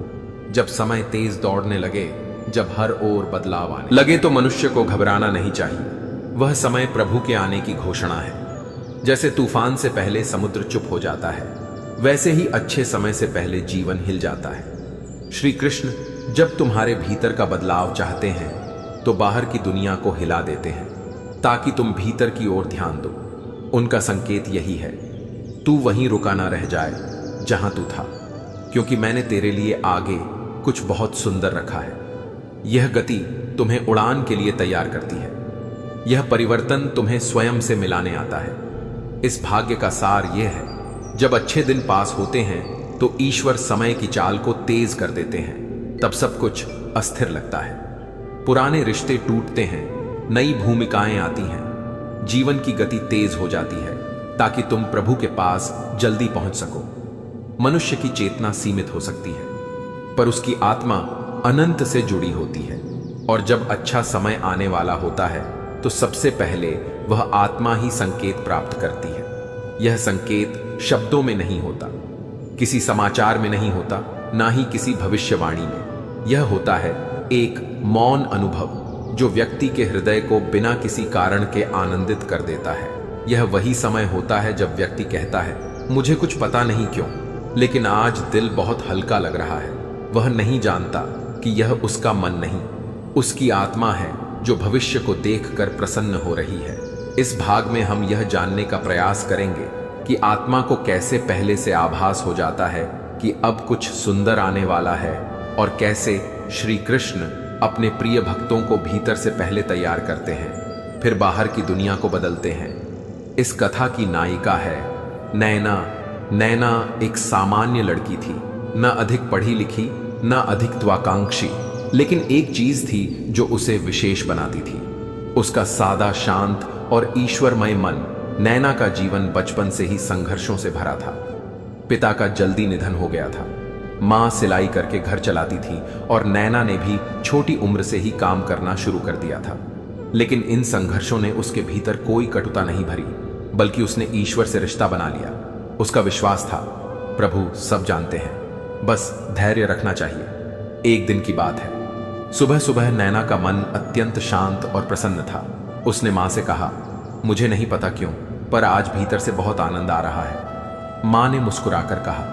जब समय तेज दौड़ने लगे, जब हर ओर बदलाव आने लगे तो मनुष्य को घबराना नहीं चाहिए। वह समय प्रभु के आने की घोषणा है। जैसे तूफान से पहले समुद्र चुप हो जाता है, वैसे ही अच्छे समय से पहले जीवन हिल जाता है। श्री कृष्ण जब तुम्हारे भीतर का बदलाव चाहते हैं तो बाहर की दुनिया को हिला देते हैं ताकि तुम भीतर की ओर ध्यान दो। उनका संकेत यही है, तू वहीं रुका ना रह जाए जहां तू था, क्योंकि मैंने तेरे लिए आगे कुछ बहुत सुंदर रखा है। यह गति तुम्हें उड़ान के लिए तैयार करती है। यह परिवर्तन तुम्हें स्वयं से मिलाने आता है। इस भाग्य का सार यह है, जब अच्छे दिन पास होते हैं तो ईश्वर समय की चाल को तेज कर देते हैं। तब सब कुछ अस्थिर लगता है। पुराने रिश्ते टूटते हैं, नई भूमिकाएं आती हैं, जीवन की गति तेज हो जाती है ताकि तुम प्रभु के पास जल्दी पहुंच सको। मनुष्य की चेतना सीमित हो सकती है, पर उसकी आत्मा अनंत से जुड़ी होती है। और जब अच्छा समय आने वाला होता है तो सबसे पहले वह आत्मा ही संकेत प्राप्त करती है। यह संकेत शब्दों में नहीं होता, किसी समाचार में नहीं होता, ना ही किसी भविष्यवाणी में। यह होता है एक मौन अनुभव जो व्यक्ति के हृदय को बिना किसी कारण के आनंदित कर देता है। यह वही समय होता है जब व्यक्ति कहता है, मुझे कुछ पता नहीं क्यों, लेकिन आज दिल बहुत हल्का लग रहा है। वह नहीं जानता कि यह उसका मन नहीं, उसकी आत्मा है जो भविष्य को देखकर प्रसन्न हो रही है। इस भाग में हम यह जानने का प्रयास करेंगे कि आत्मा को कैसे पहले से आभास हो जाता है कि अब कुछ सुंदर आने वाला है, और कैसे श्री कृष्ण अपने प्रिय भक्तों को भीतर से पहले तैयार करते हैं, फिर बाहर की दुनिया को बदलते हैं। इस कथा की नायिका है नैना नैना एक सामान्य लड़की थी, न अधिक पढ़ी लिखी न अधिकत्वाकांक्षी, लेकिन एक चीज थी जो उसे विशेष बनाती थी, उसका सादा शांत और ईश्वरमय मन। नैना का जीवन बचपन से ही संघर्षों से भरा था। पिता का जल्दी निधन हो गया था, माँ सिलाई करके घर चलाती थी और नैना ने भी छोटी उम्र से ही काम करना शुरू कर दिया था। लेकिन इन संघर्षों ने उसके भीतर कोई कटुता नहीं भरी, बल्कि उसने ईश्वर से रिश्ता बना लिया। उसका विश्वास था, प्रभु सब जानते हैं, बस धैर्य रखना चाहिए। एक दिन की बात है, सुबह सुबह नैना का मन अत्यंत शांत और प्रसन्न था। उसने माँ से कहा, मुझे नहीं पता क्यों, पर आज भीतर से बहुत आनंद आ रहा है। माँ ने मुस्कुराकर कहा,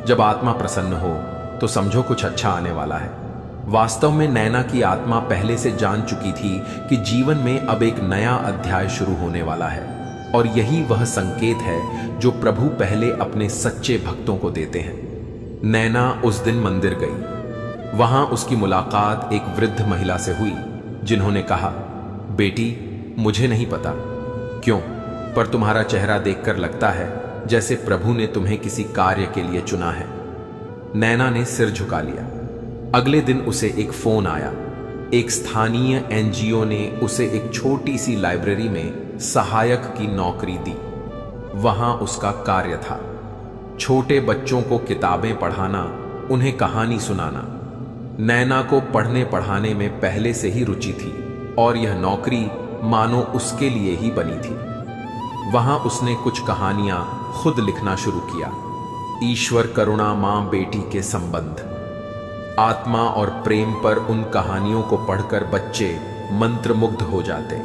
जब आत्मा प्रसन्न हो तो समझो कुछ अच्छा आने वाला है। वास्तव में नैना की आत्मा पहले से जान चुकी थी कि जीवन में अब एक नया अध्याय शुरू होने वाला है, और यही वह संकेत है जो प्रभु पहले अपने सच्चे भक्तों को देते हैं। नैना उस दिन मंदिर गई। वहां उसकी मुलाकात एक वृद्ध महिला से हुई, जिन्होंने कहा, बेटी मुझे नहीं पता क्यों, पर तुम्हारा चेहरा देखकर लगता है जैसे प्रभु ने तुम्हें किसी कार्य के लिए चुना है। नैना ने सिर झुका लिया। अगले दिन उसे एक फोन आया। एक स्थानीय एनजीओ ने उसे एक छोटी सी लाइब्रेरी में सहायक की नौकरी दी। वहां उसका कार्य था छोटे बच्चों को किताबें पढ़ाना, उन्हें कहानी सुनाना। नैना को पढ़ने पढ़ाने में पहले से ही रुचि थी और यह नौकरी मानो उसके लिए ही बनी थी। वहां उसने कुछ कहानियां खुद लिखना शुरू किया। ईश्वर करुणा मां बेटी के संबंध, आत्मा और प्रेम पर उन कहानियों को पढ़कर बच्चे मंत्रमुग्ध हो जाते।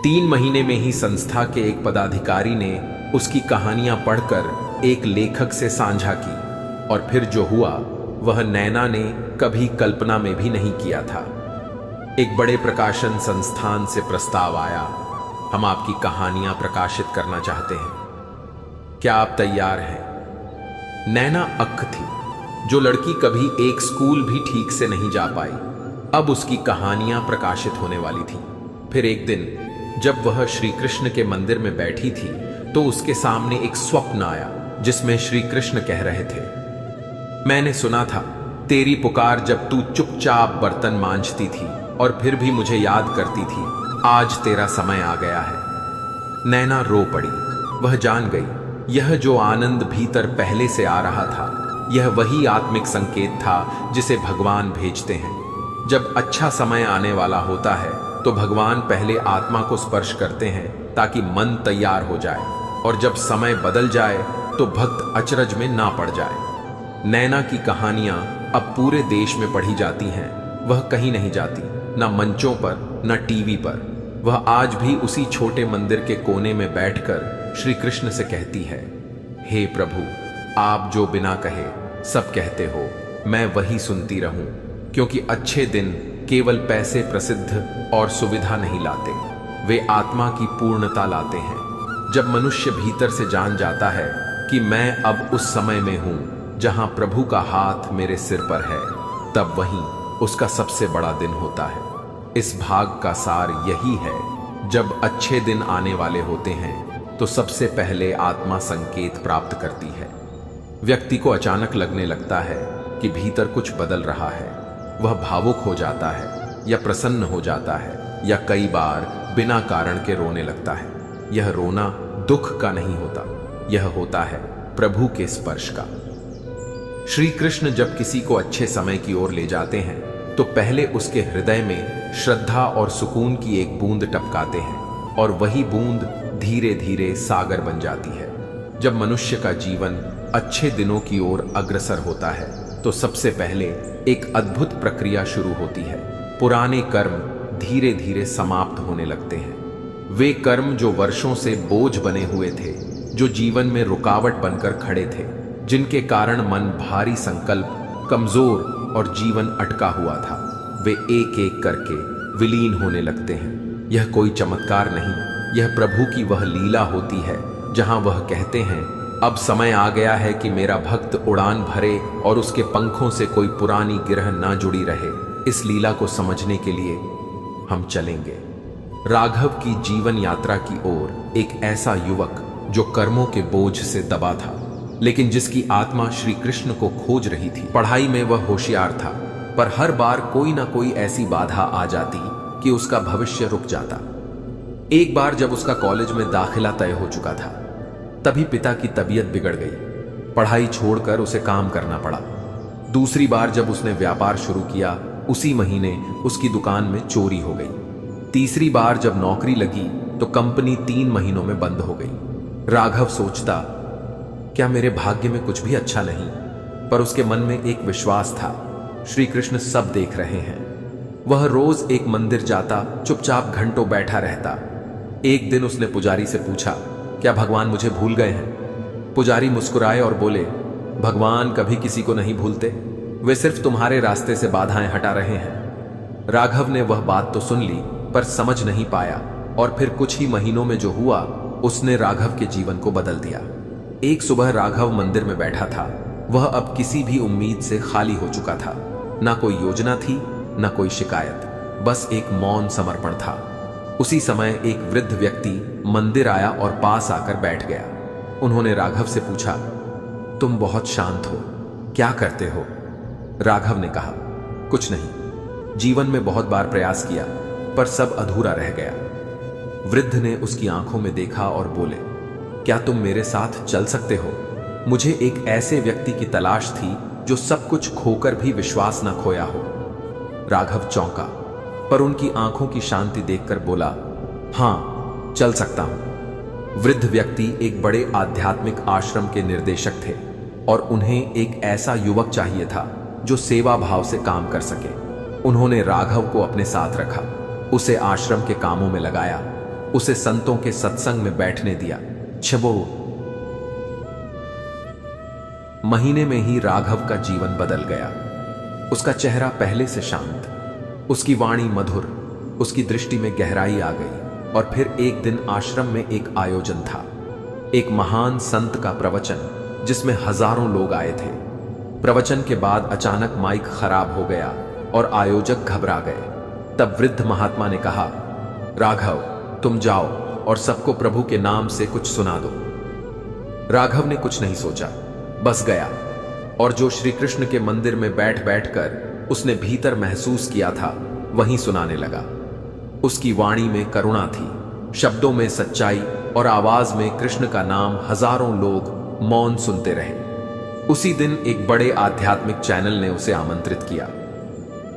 3 महीने में ही संस्था के एक पदाधिकारी ने उसकी कहानियां पढ़कर एक लेखक से साझा की, और फिर जो हुआ वह नैना ने कभी कल्पना में भी नहीं किया था। एक बड़े प्रकाशन संस्थान से प्रस्ताव आया, हम आपकी कहानियां प्रकाशित करना चाहते हैं, क्या आप तैयार हैं? नैना अक्ख थी। जो लड़की कभी एक स्कूल भी ठीक से नहीं जा पाई, अब उसकी कहानियां प्रकाशित होने वाली थी। फिर एक दिन जब वह श्री कृष्ण के मंदिर में बैठी थी तो उसके सामने एक स्वप्न आया, जिसमें श्री कृष्ण कह रहे थे, मैंने सुना था तेरी पुकार जब तू चुपचाप बर्तन मांजती थी और फिर भी मुझे याद करती थी, आज तेरा समय आ गया है। नैना रो पड़ी। वह जान गई यह जो आनंद भीतर पहले से आ रहा था, यह वही आत्मिक संकेत था जिसे भगवान भेजते हैं। जब अच्छा समय आने वाला होता है तो भगवान पहले आत्मा को स्पर्श करते हैं ताकि मन तैयार हो जाए, और जब समय बदल जाए तो भक्त अचरज में ना पड़ जाए। नैना की कहानियां अब पूरे देश में पढ़ी जाती हैं। वह कहीं नहीं जाती, न मंचों पर न टीवी पर। वह आज भी उसी छोटे मंदिर के कोने में बैठकर श्री कृष्ण से कहती है, हे प्रभु, आप जो बिना कहे सब कहते हो, मैं वही सुनती रहूं, क्योंकि अच्छे दिन केवल पैसे, प्रसिद्ध और सुविधा नहीं लाते, वे आत्मा की पूर्णता लाते हैं। जब मनुष्य भीतर से जान जाता है कि मैं अब उस समय में हूं जहां प्रभु का हाथ मेरे सिर पर है, तब वहीं उसका सबसे बड़ा दिन होता है। इस भाग का सार यही है, जब अच्छे दिन आने वाले होते हैं तो सबसे पहले आत्मा संकेत प्राप्त करती है। व्यक्ति को अचानक लगने लगता है कि भीतर कुछ बदल रहा है। वह भावुक हो जाता है या प्रसन्न हो जाता है या कई बार बिना कारण के रोने लगता है। यह रोना दुख का नहीं होता, यह होता है प्रभु के स्पर्श का। श्री कृष्ण जब किसी को अच्छे समय की ओर ले जाते हैं तो पहले उसके हृदय में श्रद्धा और सुकून की एक बूंद टपकाते हैं, और वही बूंद धीरे धीरे सागर बन जाती है। जब मनुष्य का जीवन अच्छे दिनों की ओर अग्रसर होता है तो सबसे पहले एक अद्भुत प्रक्रिया शुरू होती है। पुराने कर्म धीरे धीरे समाप्त होने लगते हैं। वे कर्म जो वर्षों से बोझ बने हुए थे, जो जीवन में रुकावट बनकर खड़े थे, जिनके कारण मन भारी संकल्प, कमजोर और जीवन अटका हुआ था, वे एक एक करके विलीन होने लगते हैं। यह कोई चमत्कार नहीं, यह प्रभु की वह लीला होती है जहां वह कहते हैं, अब समय आ गया है कि मेरा भक्त उड़ान भरे और उसके पंखों से कोई पुरानी गिरह ना जुड़ी रहे। इस लीला को समझने के लिए हम चलेंगे राघव की जीवन यात्रा की ओर। एक ऐसा युवक जो कर्मों के बोझ से दबा था, लेकिन जिसकी आत्मा श्री कृष्ण को खोज रही थी। पढ़ाई में वह होशियार था, पर हर बार कोई ना कोई ऐसी बाधा आ जाती कि उसका भविष्य रुक जाता। एक बार जब उसका कॉलेज में दाखिला तय हो चुका था, तभी पिता की तबीयत बिगड़ गई। पढ़ाई छोड़कर उसे काम करना पड़ा। दूसरी बार जब उसने व्यापार शुरू किया, उसी महीने उसकी दुकान में चोरी हो गई। तीसरी बार जब नौकरी लगी तो कंपनी 3 महीनों में बंद हो गई। राघव सोचता, क्या मेरे भाग्य में कुछ भी अच्छा नहीं? पर उसके मन में एक विश्वास था, श्री कृष्ण सब देख रहे हैं। वह रोज एक मंदिर जाता, चुपचाप घंटों बैठा रहता। एक दिन उसने पुजारी से पूछा, क्या भगवान मुझे भूल गए हैं? पुजारी मुस्कुराए और बोले, भगवान कभी किसी को नहीं भूलते, वे सिर्फ तुम्हारे रास्ते से बाधाएं हटा रहे हैं। राघव ने वह बात तो सुन ली, पर समझ नहीं पाया, और फिर कुछ ही महीनों में जो हुआ उसने राघव के जीवन को बदल दिया। एक सुबह राघव मंदिर में बैठा था। वह अब किसी भी उम्मीद से खाली हो चुका था। ना कोई योजना थी, ना कोई शिकायत, बस एक मौन समर्पण था। उसी समय एक वृद्ध व्यक्ति मंदिर आया और पास आकर बैठ गया। उन्होंने राघव से पूछा, तुम बहुत शांत हो, क्या करते हो? राघव ने कहा, कुछ नहीं, जीवन में बहुत बार प्रयास किया पर सब अधूरा रह गया। वृद्ध ने उसकी आंखों में देखा और बोले, क्या तुम मेरे साथ चल सकते हो? मुझे एक ऐसे व्यक्ति की तलाश थी जो सब कुछ खोकर भी विश्वास न खोया हो। राघव चौंका, पर उनकी आंखों की शांति देखकर बोला, हां, चल सकता हूं। वृद्ध व्यक्ति एक बड़े आध्यात्मिक आश्रम के निर्देशक थे और उन्हें एक ऐसा युवक चाहिए था जो सेवा भाव से काम कर सके। उन्होंने राघव को अपने साथ रखा, उसे आश्रम के कामों में लगाया, उसे संतों के सत्संग में बैठने दिया। छबो महीने में ही राघव का जीवन बदल गया। उसका चेहरा पहले से शांत, उसकी वाणी मधुर, उसकी दृष्टि में गहराई आ गई। और फिर एक दिन आश्रम में एक आयोजन था, एक महान संत का प्रवचन जिसमें हजारों लोग आए थे। प्रवचन के बाद अचानक माइक खराब हो गया और आयोजक घबरा गए। तब वृद्ध महात्मा ने कहा, राघव, तुम जाओ और सबको प्रभु के नाम से कुछ सुना दो। राघव ने कुछ नहीं सोचा, बस गया और जो श्री कृष्ण के मंदिर में बैठ बैठकर उसने भीतर महसूस किया था वहीं सुनाने लगा। उसकी वाणी में करुणा थी, शब्दों में सच्चाई और आवाज में कृष्ण का नाम। हजारों लोग मौन सुनते रहे। उसी दिन एक बड़े आध्यात्मिक चैनल ने उसे आमंत्रित किया,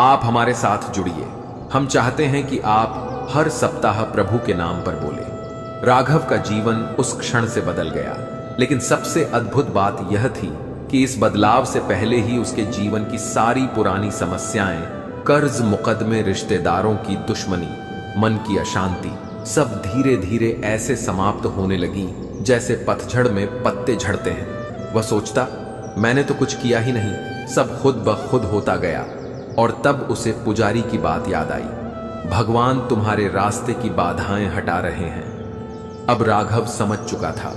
आप हमारे साथ जुड़िए, हम चाहते हैं कि आप हर सप्ताह प्रभु के नाम पर बोले। राघव का जीवन उस क्षण से बदल गया, लेकिन सबसे अद्भुत बात यह थी कि इस बदलाव से पहले ही उसके जीवन की सारी पुरानी समस्याएं, कर्ज, मुकदमे, रिश्तेदारों की दुश्मनी, मन की अशांति, सब धीरे धीरे ऐसे समाप्त होने लगी जैसे पतझड़ में पत्ते झड़ते हैं। वह सोचता, मैंने तो कुछ किया ही नहीं, सब खुद ब खुद होता गया। और तब उसे पुजारी की बात याद आई, भगवान तुम्हारे रास्ते की बाधाएं हटा रहे हैं। अब राघव समझ चुका था,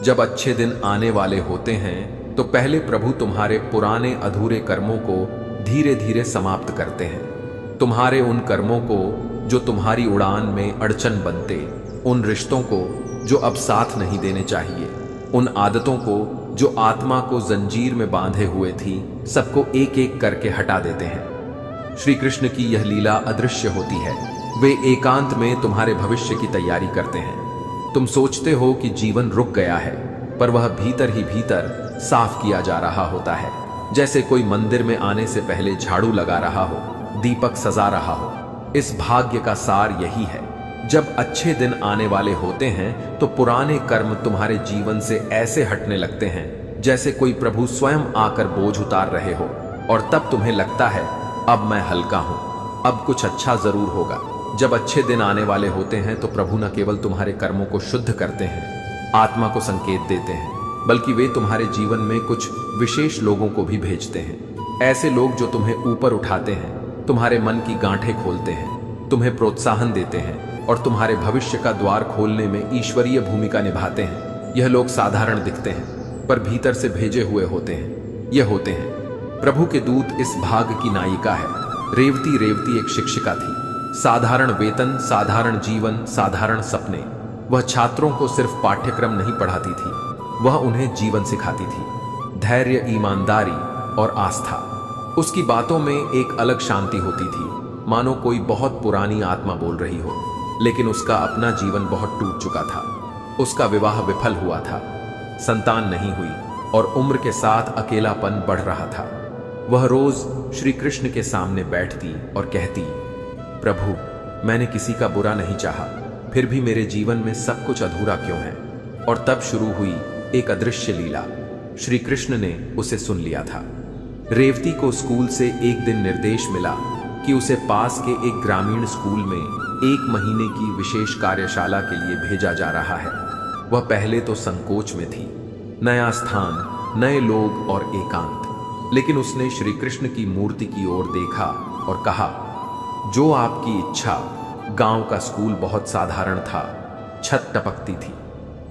जब अच्छे दिन आने वाले होते हैं तो पहले प्रभु तुम्हारे पुराने अधूरे कर्मों को धीरे धीरे समाप्त करते हैं। तुम्हारे उन कर्मों को जो तुम्हारी उड़ान में अड़चन बनते, उन रिश्तों को जो अब साथ नहीं देने चाहिए, उन आदतों को जो आत्मा को जंजीर में बांधे हुए थी, सबको एक एक करके हटा देते हैं। श्री कृष्ण की यह लीला अदृश्य होती है। वे एकांत में तुम्हारे भविष्य की तैयारी करते हैं। तुम सोचते हो कि जीवन रुक गया है, पर वह भीतर ही भीतर साफ किया जा रहा होता है, जैसे कोई मंदिर में आने से पहले झाड़ू लगा रहा हो, दीपक सजा रहा हो। इस भाग्य का सार यही है, जब अच्छे दिन आने वाले होते हैं तो पुराने कर्म तुम्हारे जीवन से ऐसे हटने लगते हैं जैसे कोई प्रभु स्वयं आकर बोझ उतार रहे हो, और तब तुम्हें लगता है, अब मैं हल्का हूं, अब कुछ अच्छा जरूर होगा। जब अच्छे दिन आने वाले होते हैं तो प्रभु न केवल तुम्हारे कर्मों को शुद्ध करते हैं, आत्मा को संकेत देते हैं, बल्कि वे तुम्हारे जीवन में कुछ विशेष लोगों को भी भेजते हैं। ऐसे लोग जो तुम्हें ऊपर उठाते हैं, तुम्हारे मन की गांठें खोलते हैं, तुम्हें प्रोत्साहन देते हैं और तुम्हारे भविष्य का द्वार खोलने में ईश्वरीय भूमिका निभाते हैं। यह लोग साधारण दिखते हैं, पर भीतर से भेजे हुए होते हैं। ये होते हैं प्रभु के दूत। इस भाग की नायिका है रेवती। रेवती एक शिक्षिका थी। साधारण वेतन, साधारण जीवन, साधारण सपने, वह छात्रों को सिर्फ पाठ्यक्रम नहीं पढ़ाती थी, वह उन्हें जीवन सिखाती थी, धैर्य, ईमानदारी और आस्था। उसकी बातों में एक अलग शांति होती थी, मानो कोई बहुत पुरानी आत्मा बोल रही हो। लेकिन उसका अपना जीवन बहुत टूट चुका था। उसका विवाह विफल हुआ था, संतान नहीं हुई और उम्र के साथ अकेलापन बढ़ रहा था। वह रोज श्री कृष्ण के सामने बैठती और कहती, प्रभु, मैंने किसी का बुरा नहीं चाहा, फिर भी मेरे जीवन में सब कुछ अधूरा क्यों है। और तब शुरू हुई एक अदृश्य लीला। श्री कृष्ण ने उसे सुन लिया था। रेवती को स्कूल से एक दिन निर्देश मिला कि उसे पास के एक ग्रामीण स्कूल में 1 महीने की विशेष कार्यशाला के लिए भेजा जा रहा है। वह पहले तो संकोच में थी, नया स्थान, नए लोग और एकांत। लेकिन उसने श्री कृष्ण की मूर्ति की ओर देखा और कहा, जो आपकी इच्छा। गांव का स्कूल बहुत साधारण था, छत टपकती थी,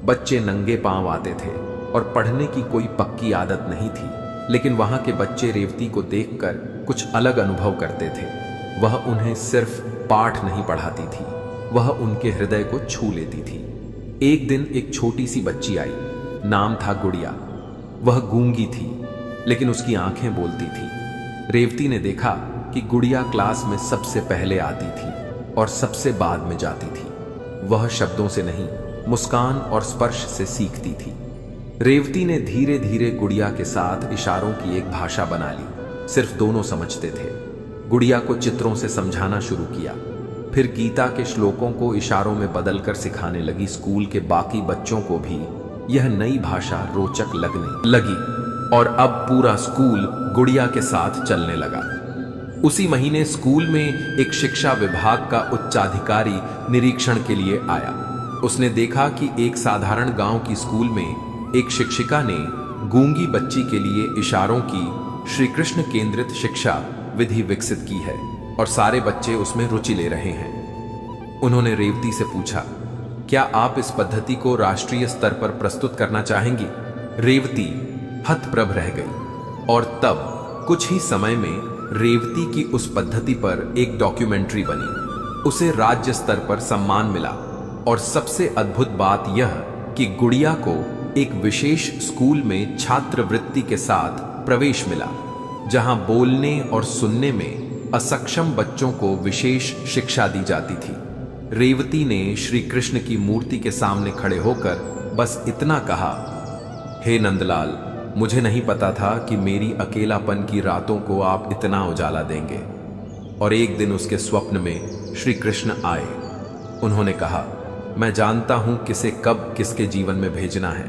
बच्चे नंगे पांव आते थे और पढ़ने की कोई पक्की आदत नहीं थी। लेकिन वहां के बच्चे रेवती को देखकर कुछ अलग अनुभव करते थे। वह उन्हें सिर्फ पाठ नहीं पढ़ाती थी, वह उनके हृदय को छू लेती थी। एक दिन एक छोटी सी बच्ची आई, नाम था गुड़िया। वह गूंगी थी, लेकिन उसकी आंखें बोलती थी। रेवती ने देखा कि गुड़िया क्लास में सबसे पहले आती थी और सबसे बाद में जाती थी। वह शब्दों से नहीं, मुस्कान और स्पर्श से सीखती थी। रेवती ने धीरे धीरे गुड़िया के साथ इशारों की एक भाषा बना ली। सिर्फ दोनों समझते थे। गुड़िया को चित्रों से समझाना शुरू किया, फिर गीता के श्लोकों को इशारों में बदलकर सिखाने लगी। स्कूल के बाकी बच्चों को भी यह नई भाषा रोचक लगने लगी और अब पूरा स्कूल गुड़िया के साथ चलने लगा। उसी महीने स्कूल में एक शिक्षा विभाग का उच्चाधिकारी निरीक्षण के लिए आया। उसने देखा कि एक साधारण गांव की स्कूल में एक शिक्षिका ने गूंगी बच्ची के लिए इशारों की श्री कृष्ण केंद्रित शिक्षा विधि विकसित की है और सारे बच्चे उसमें रुचि ले रहे हैं। उन्होंने रेवती से पूछा, क्या आप इस पद्धति को राष्ट्रीय स्तर पर प्रस्तुत करना चाहेंगी? रेवती हतप्रभ रह गई और तब कुछ ही समय में रेवती की उस पद्धति पर एक डॉक्यूमेंट्री बनी। उसे राज्य स्तर पर सम्मान मिला और सबसे अद्भुत बात यह कि गुड़िया को एक विशेष स्कूल में छात्रवृत्ति के साथ प्रवेश मिला, जहां बोलने और सुनने में असक्षम बच्चों को विशेष शिक्षा दी जाती थी। रेवती ने श्री कृष्ण की मूर्ति के सामने खड़े होकर बस इतना कहा, हे नंदलाल, मुझे नहीं पता था कि मेरी अकेलापन की रातों को आप इतना उजाला देंगे। और एक दिन उसके स्वप्न में श्री कृष्ण आए। उन्होंने कहा, मैं जानता हूं किसे कब किसके जीवन में भेजना है।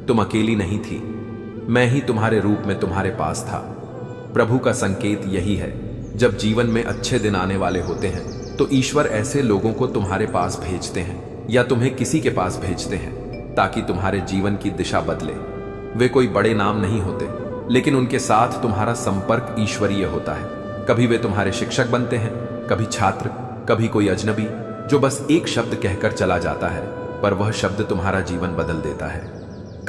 तुम अकेली नहीं थी, मैं ही तुम्हारे रूप में तुम्हारे पास था। प्रभु का संकेत यही है, जब जीवन में अच्छे दिन आने वाले होते हैं तो ईश्वर ऐसे लोगों को तुम्हारे पास भेजते हैं या तुम्हें किसी के पास भेजते हैं ताकि तुम्हारे जीवन की दिशा बदले। वे कोई बड़े नाम नहीं होते, लेकिन उनके साथ तुम्हारा संपर्क ईश्वरीय होता है। कभी वे तुम्हारे शिक्षक बनते हैं, कभी छात्र, कभी कोई अजनबी जो बस एक शब्द कहकर चला जाता है, पर वह शब्द तुम्हारा जीवन बदल देता है।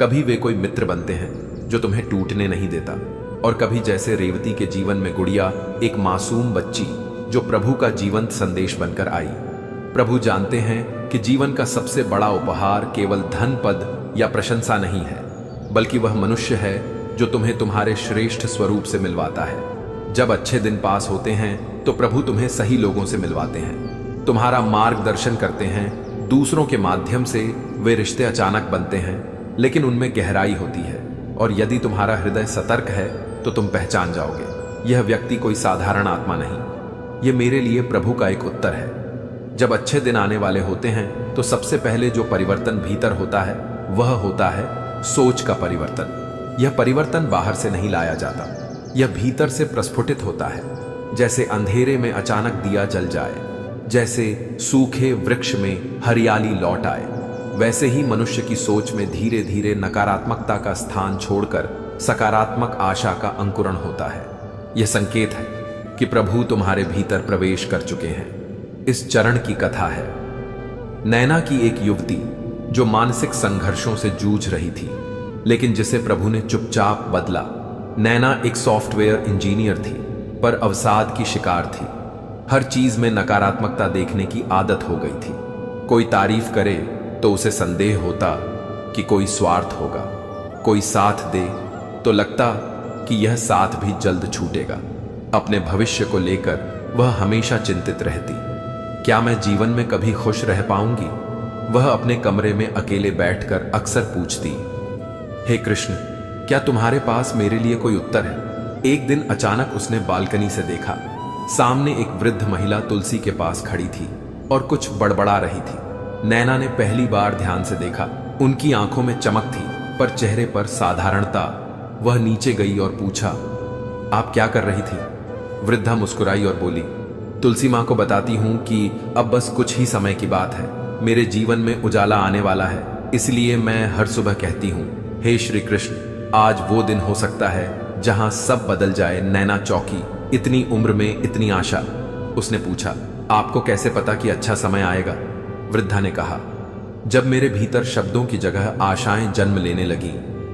कभी वे कोई मित्र बनते हैं जो तुम्हें टूटने नहीं देता, और कभी जैसे रेवती के जीवन में गुड़िया एक मासूम बच्ची जो प्रभु का जीवंत संदेश बनकर आई। प्रभु जानते हैं कि जीवन का सबसे बड़ा उपहार केवल धन, पद या प्रशंसा नहीं है, बल्कि वह मनुष्य है जो तुम्हें तुम्हारे श्रेष्ठ स्वरूप से मिलवाता है। जब अच्छे दिन पास होते हैं तो प्रभु तुम्हें सही लोगों से मिलवाते हैं, तुम्हारा मार्गदर्शन करते हैं। दूसरों के माध्यम से वे रिश्ते अचानक बनते हैं, लेकिन उनमें गहराई होती है, और यदि तुम्हारा हृदय सतर्क है तो तुम पहचान जाओगे, यह व्यक्ति कोई साधारण आत्मा नहीं। यह मेरे लिए प्रभु का एक उत्तर है। जब अच्छे दिन आने वाले होते हैं तो सबसे पहले जो परिवर्तन भीतर होता है वह होता है सोच का परिवर्तन। यह परिवर्तन बाहर से नहीं लाया जाता, यह भीतर से प्रस्फुटित होता है। जैसे अंधेरे में अचानक दिया जल जाए, जैसे सूखे वृक्ष में हरियाली लौट आए, वैसे ही मनुष्य की सोच में धीरे धीरे नकारात्मकता का स्थान छोड़कर सकारात्मक आशा का अंकुरण होता है। यह संकेत है कि प्रभु तुम्हारे भीतर प्रवेश कर चुके हैं। इस चरण की कथा है नैना की, एक युवती जो मानसिक संघर्षों से जूझ रही थी, लेकिन जिसे प्रभु ने चुपचाप बदला। नैना एक सॉफ्टवेयर इंजीनियर थी, पर अवसाद की शिकार थी। हर चीज में नकारात्मकता देखने की आदत हो गई थी। कोई तारीफ करे तो उसे संदेह होता कि कोई स्वार्थ होगा। कोई साथ दे तो लगता कि यह साथ भी जल्द छूटेगा। अपने भविष्य को लेकर वह हमेशा चिंतित रहती। क्या मैं जीवन में कभी खुश रह पाऊंगी? वह अपने कमरे में अकेले बैठकर अक्सर पूछती, हे कृष्ण, क्या तुम्हारे पास मेरे लिए कोई उत्तर है? एक दिन अचानक उसने बालकनी से देखा, सामने एक वृद्ध महिला तुलसी के पास खड़ी थी और कुछ बड़बड़ा रही थी। नैना ने पहली बार ध्यान से देखा। उनकी आंखों में चमक थी पर चेहरे पर साधारणता। वह नीचे गई और पूछा, आप क्या कर रही थी? वृद्धा मुस्कुराई और बोली, तुलसी माँ को बताती हूँ कि अब बस कुछ ही समय की बात है, मेरे जीवन में उजाला आने वाला है, इसलिए मैं हर सुबह कहती हूँ, हे श्री कृष्ण, आज वो दिन हो सकता है जहां सब बदल जाए। नैना चौकी, इतनी उम्र में इतनी आशा। उसने पूछा, आपको कैसे पता कि अच्छा समय आएगा? वृद्धा ने कहा, जब मेरे भीतर शब्दों की जगह आशाएं जन्म लेने लगी,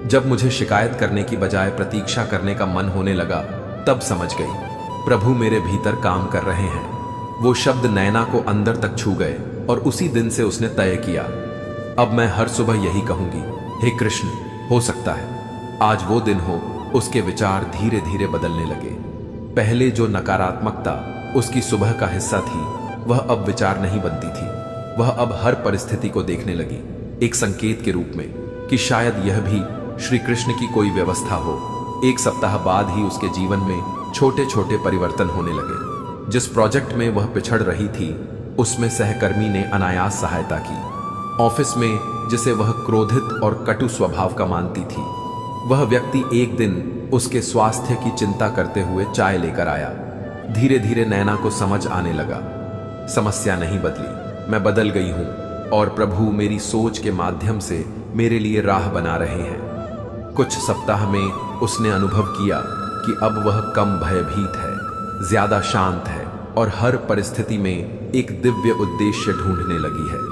जब मुझे शिकायत करने की बजाय प्रतीक्षा करने का मन होने लगा, तब समझ गई प्रभु मेरे भीतर काम कर रहे हैं। वो शब्द नैना को अंदर तक छू गए और उसी दिन से उसने तय किया, अब मैं हर सुबह यही कहूंगी, हे कृष्ण, हो सकता है आज वो दिन हो। उसके विचार धीरे धीरे बदलने लगे। पहले जो नकारात्मकता उसकी सुबह का हिस्सा थी, वह अब विचार नहीं बनती थी। वह अब हर परिस्थिति को देखने लगी एक संकेत के रूप में कि शायद यह भी श्री कृष्ण की कोई व्यवस्था हो। एक सप्ताह बाद ही उसके जीवन में छोटे छोटे परिवर्तन होने लगे। जिस प्रोजेक्ट में वह पिछड़ रही थी, उसमें सहकर्मी ने अनायास सहायता की। ऑफिस में जिसे वह क्रोधित और कटु स्वभाव का मानती थी, वह व्यक्ति एक दिन उसके स्वास्थ्य की चिंता करते हुए चाय लेकर आया। धीरे धीरे नैना को समझ आने लगा, समस्या नहीं बदली, मैं बदल गई हूं और प्रभु मेरी सोच के माध्यम से मेरे लिए राह बना रहे हैं। कुछ सप्ताह में उसने अनुभव किया कि अब वह कम भयभीत है, ज्यादा शांत है और हर परिस्थिति में एक दिव्य उद्देश्य ढूंढने लगी है।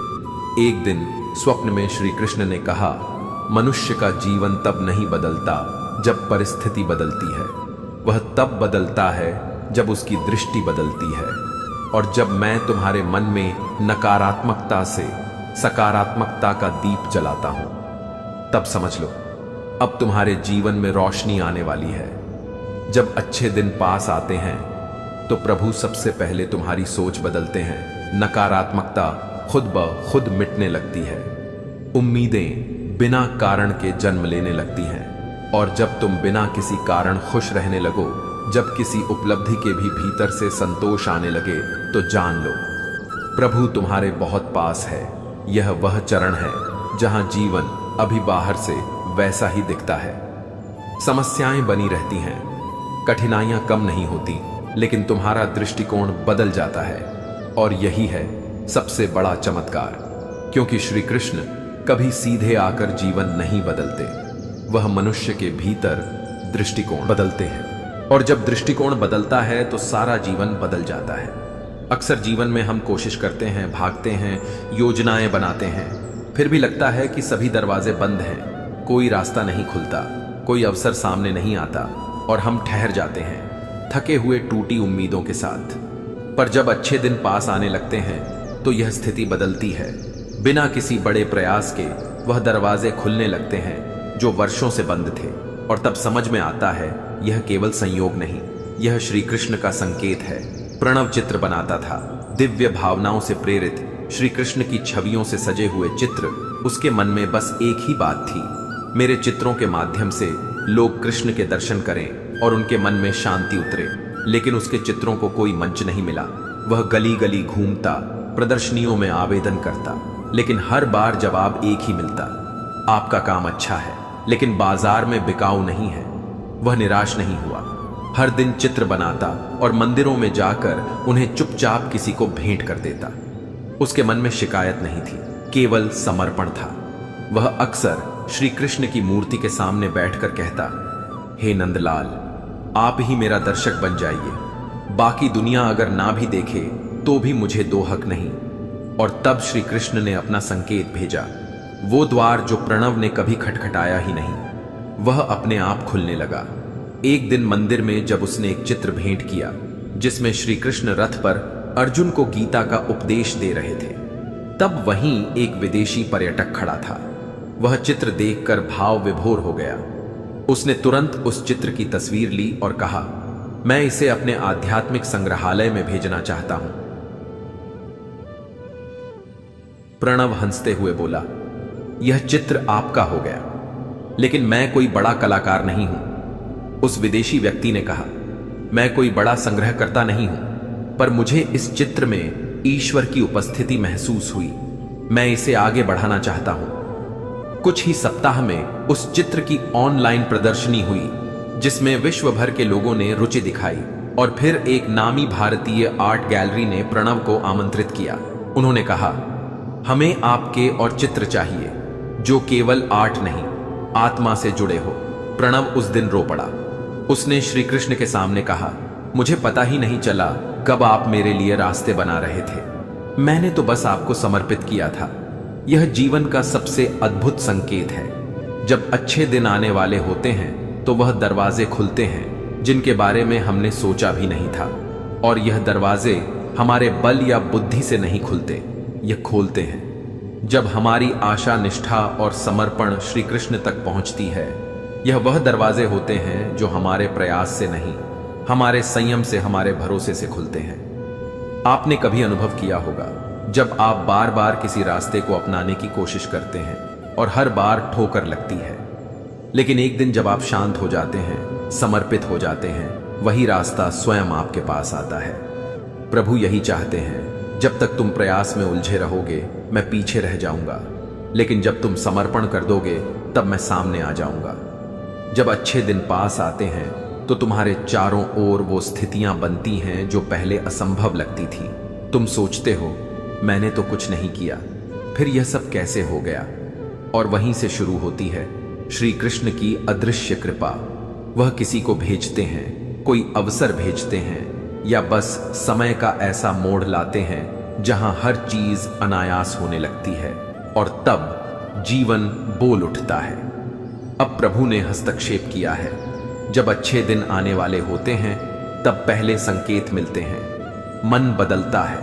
एक दिन स्वप्न में श्री कृष्ण ने कहा, मनुष्य का जीवन तब नहीं बदलता जब परिस्थिति बदलती है, वह तब बदलता है जब उसकी दृष्टि बदलती है। और जब मैं तुम्हारे मन में नकारात्मकता से सकारात्मकता का दीप जलाता हूं, तब समझ लो अब तुम्हारे जीवन में रोशनी आने वाली है। जब अच्छे दिन पास आते हैं तो प्रभु सबसे पहले तुम्हारी सोच बदलते हैं। नकारात्मकता खुद ब खुद मिटने लगती है। उम्मीदें बिना कारण के जन्म लेने लगती हैं। और जब तुम बिना किसी कारण खुश रहने लगो, जब किसी उपलब्धि के भी भीतर से संतोष आने लगे, तो जान लो प्रभु तुम्हारे बहुत पास है। यह वह चरण है जहां जीवन अभी बाहर से वैसा ही दिखता है। समस्याएं बनी रहती हैं, कठिनाइयां कम नहीं होती, लेकिन तुम्हारा दृष्टिकोण बदल जाता है। और यही है सबसे बड़ा चमत्कार, क्योंकि श्री कृष्ण कभी सीधे आकर जीवन नहीं बदलते, वह मनुष्य के भीतर दृष्टिकोण बदलते हैं। और जब दृष्टिकोण बदलता है तो सारा जीवन बदल जाता है। अक्सर जीवन में हम कोशिश करते हैं, भागते हैं, योजनाएं बनाते हैं, फिर भी लगता है कि सभी दरवाजे बंद हैं, कोई रास्ता नहीं खुलता, कोई अवसर सामने नहीं आता और हम ठहर जाते हैं, थके हुए टूटी उम्मीदों के साथ। पर जब अच्छे दिन पास आने लगते हैं तो यह स्थिति बदलती है। बिना किसी बड़े प्रयास के वह दरवाजे खुलने लगते हैं जो वर्षों से बंद थे। और तब समझ में आता है यह केवल संयोग नहीं, यह श्री कृष्ण का संकेत है। प्रणव चित्र बनाता था, दिव्य भावनाओं से प्रेरित श्री कृष्ण की छवियों से सजे हुए चित्र। उसके मन में बस एक ही बात थी, मेरे चित्रों के माध्यम से लोग कृष्ण के दर्शन करें और उनके मन में शांति उतरे। लेकिन उसके चित्रों को कोई मंच नहीं मिला। वह गली गली घूमता, प्रदर्शनियों में आवेदन करता, लेकिन हर बार जवाब एक ही मिलता, आपका काम अच्छा है लेकिन बाजार में बिकाऊ नहीं है। वह निराश नहीं हुआ, हर दिन चित्र बनाता और मंदिरों में जाकर उन्हें चुपचाप किसी को भेंट कर देता। उसके मन में शिकायत नहीं थी, केवल समर्पण था। वह अक्सर श्री कृष्ण की मूर्ति के सामने बैठकर कहता, हे नंदलाल, आप ही मेरा दर्शक बन जाइए, बाकी दुनिया अगर ना भी देखे तो भी मुझे दो हक नहीं। और तब श्री कृष्ण ने अपना संकेत भेजा। वो द्वार जो प्रणव ने कभी खटखटाया ही नहीं, वह अपने आप खुलने लगा। एक दिन मंदिर में जब उसने एक चित्र भेंट किया जिसमें श्री कृष्ण रथ पर अर्जुन को गीता का उपदेश दे रहे थे, तब वहीं एक विदेशी पर्यटक खड़ा था। वह चित्र देखकर भाव विभोर हो गया। उसने तुरंत उस चित्र की तस्वीर ली और कहा, मैं इसे अपने आध्यात्मिक संग्रहालय में भेजना चाहता हूं। प्रणव हंसते हुए बोला, यह चित्र आपका हो गया, लेकिन मैं कोई बड़ा कलाकार नहीं हूं। उस विदेशी व्यक्ति ने कहा, मैं कोई बड़ा संग्रहकर्ता नहीं हूं, पर मुझे इस चित्र में ईश्वर की उपस्थिति महसूस हुई। मैं इसे आगे बढ़ाना चाहता हूं। कुछ ही सप्ताह में उस चित्र की ऑनलाइन प्रदर्शनी हुई, जिसमें विश्व भर के लोगों ने रुचि दिखाई, और फिर एक नामी भारतीय आर्ट गैलरी ने प्रणव को आमंत्रित किया। उन्होंने कहा, हमें आपके और चित्र चाहिए जो केवल आर्ट नहीं, आत्मा से जुड़े हो। प्रणव उस दिन रो पड़ा। उसने श्री कृष्ण के सामने कहा, मुझे पता ही नहीं चला कब आप मेरे लिए रास्ते बना रहे थे। मैंने तो बस आपको समर्पित किया था। यह जीवन का सबसे अद्भुत संकेत है। जब अच्छे दिन आने वाले होते हैं तो वह दरवाजे खुलते हैं जिनके बारे में हमने सोचा भी नहीं था, और यह दरवाजे हमारे बल या बुद्धि से नहीं खुलते, यह खोलते हैं जब हमारी आशा, निष्ठा और समर्पण श्री कृष्ण तक पहुंचती है। यह वह दरवाजे होते हैं जो हमारे प्रयास से नहीं, हमारे संयम से, हमारे भरोसे से खुलते हैं। आपने कभी अनुभव किया होगा जब आप बार बार किसी रास्ते को अपनाने की कोशिश करते हैं और हर बार ठोकर लगती है, लेकिन एक दिन जब आप शांत हो जाते हैं, समर्पित हो जाते हैं, वही रास्ता स्वयं आपके पास आता है। प्रभु यही चाहते हैं, जब तक तुम प्रयास में उलझे रहोगे मैं पीछे रह जाऊंगा, लेकिन जब तुम समर्पण कर दोगे तब मैं सामने आ जाऊंगा। जब अच्छे दिन पास आते हैं तो तुम्हारे चारों ओर वो स्थितियां बनती हैं जो पहले असंभव लगती थी। तुम सोचते हो, मैंने तो कुछ नहीं किया, फिर यह सब कैसे हो गया? और वहीं से शुरू होती है श्री कृष्ण की अदृश्य कृपा। वह किसी को भेजते हैं, कोई अवसर भेजते हैं, या बस समय का ऐसा मोड़ लाते हैं जहां हर चीज अनायास होने लगती है, और तब जीवन बोल उठता है। अब प्रभु ने हस्तक्षेप किया है। जब अच्छे दिन आने वाले होते हैं तब पहले संकेत मिलते हैं। मन बदलता है,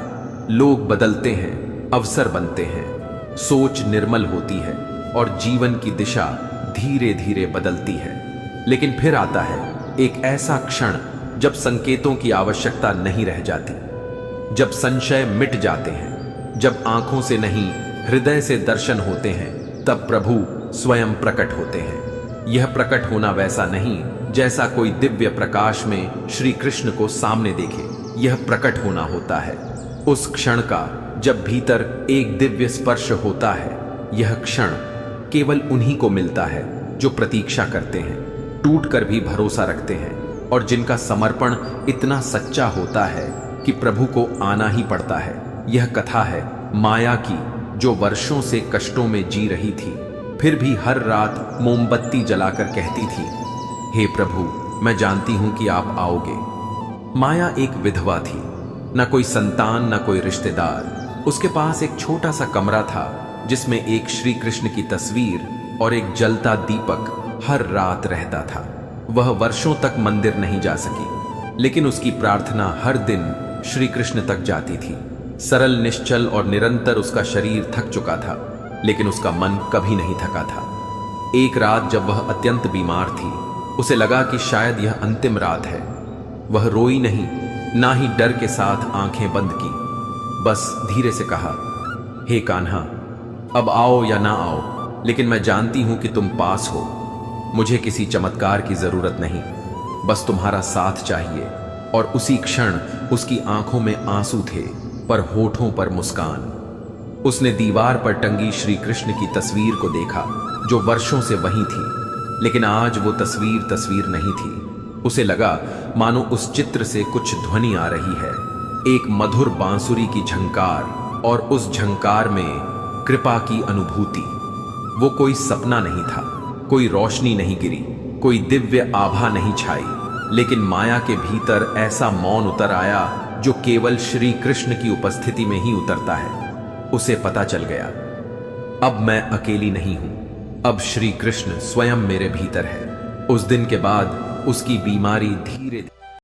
लोग बदलते हैं, अवसर बनते हैं, सोच निर्मल होती है और जीवन की दिशा धीरे धीरे बदलती है। लेकिन फिर आता है एक ऐसा क्षण जब संकेतों की आवश्यकता नहीं रह जाती, जब संशय मिट जाते हैं, जब आंखों से नहीं हृदय से दर्शन होते हैं, तब प्रभु स्वयं प्रकट होते हैं। यह प्रकट होना वैसा नहीं जैसा कोई दिव्य प्रकाश में श्री कृष्ण को सामने देखे। यह प्रकट होना होता है उस क्षण का जब भीतर एक दिव्य स्पर्श होता है। यह क्षण केवल उन्हीं को मिलता है जो प्रतीक्षा करते हैं, टूट कर भी भरोसा रखते हैं, और जिनका समर्पण इतना सच्चा होता है कि प्रभु को आना ही पड़ता है। यह कथा है माया की, जो वर्षों से कष्टों में जी रही थी, फिर भी हर रात मोमबत्ती जलाकर कहती थी, हे प्रभु, मैं जानती हूं कि आप आओगे। माया एक विधवा थी, न कोई संतान, न कोई रिश्तेदार। उसके पास एक छोटा सा कमरा था जिसमें एक श्री कृष्ण की तस्वीर और एक जलता दीपक हर रात रहता था। वह वर्षों तक मंदिर नहीं जा सकी, लेकिन उसकी प्रार्थना हर दिन श्री कृष्ण तक जाती थी। सरल, निश्चल और निरंतर उसका शरीर थक चुका था, लेकिन उसका मन कभी नहीं थका था। एक रात जब वह अत्यंत बीमार थी, उसे लगा कि शायद यह अंतिम रात है। वह रोई नहीं, ना ही डर के साथ आंखें बंद की, बस धीरे से कहा, हे कान्हा, अब आओ या ना आओ, लेकिन मैं जानती हूं कि तुम पास हो। मुझे किसी चमत्कार की जरूरत नहीं, बस तुम्हारा साथ चाहिए। और उसी क्षण उसकी आंखों में आंसू थे, पर होठों पर मुस्कान। उसने दीवार पर टंगी श्री कृष्ण की तस्वीर को देखा, जो वर्षों से वहीं थी, लेकिन आज वो तस्वीर नहीं थी। उसे लगा मानो उस चित्र से कुछ ध्वनि आ रही है, एक मधुर बांसुरी की झंकार, और उस झंकार में कृपा की अनुभूति। वो कोई सपना नहीं था, कोई रोशनी नहीं गिरी, कोई दिव्य आभा नहीं छाई, लेकिन माया के भीतर ऐसा मौन उतर आया जो केवल श्री कृष्ण की उपस्थिति में ही उतरता है। उसे पता चल गया, अब मैं अकेली नहीं हूं, अब श्री कृष्ण स्वयं मेरे भीतर है। उस दिन के बाद उसकी बीमारी धीरे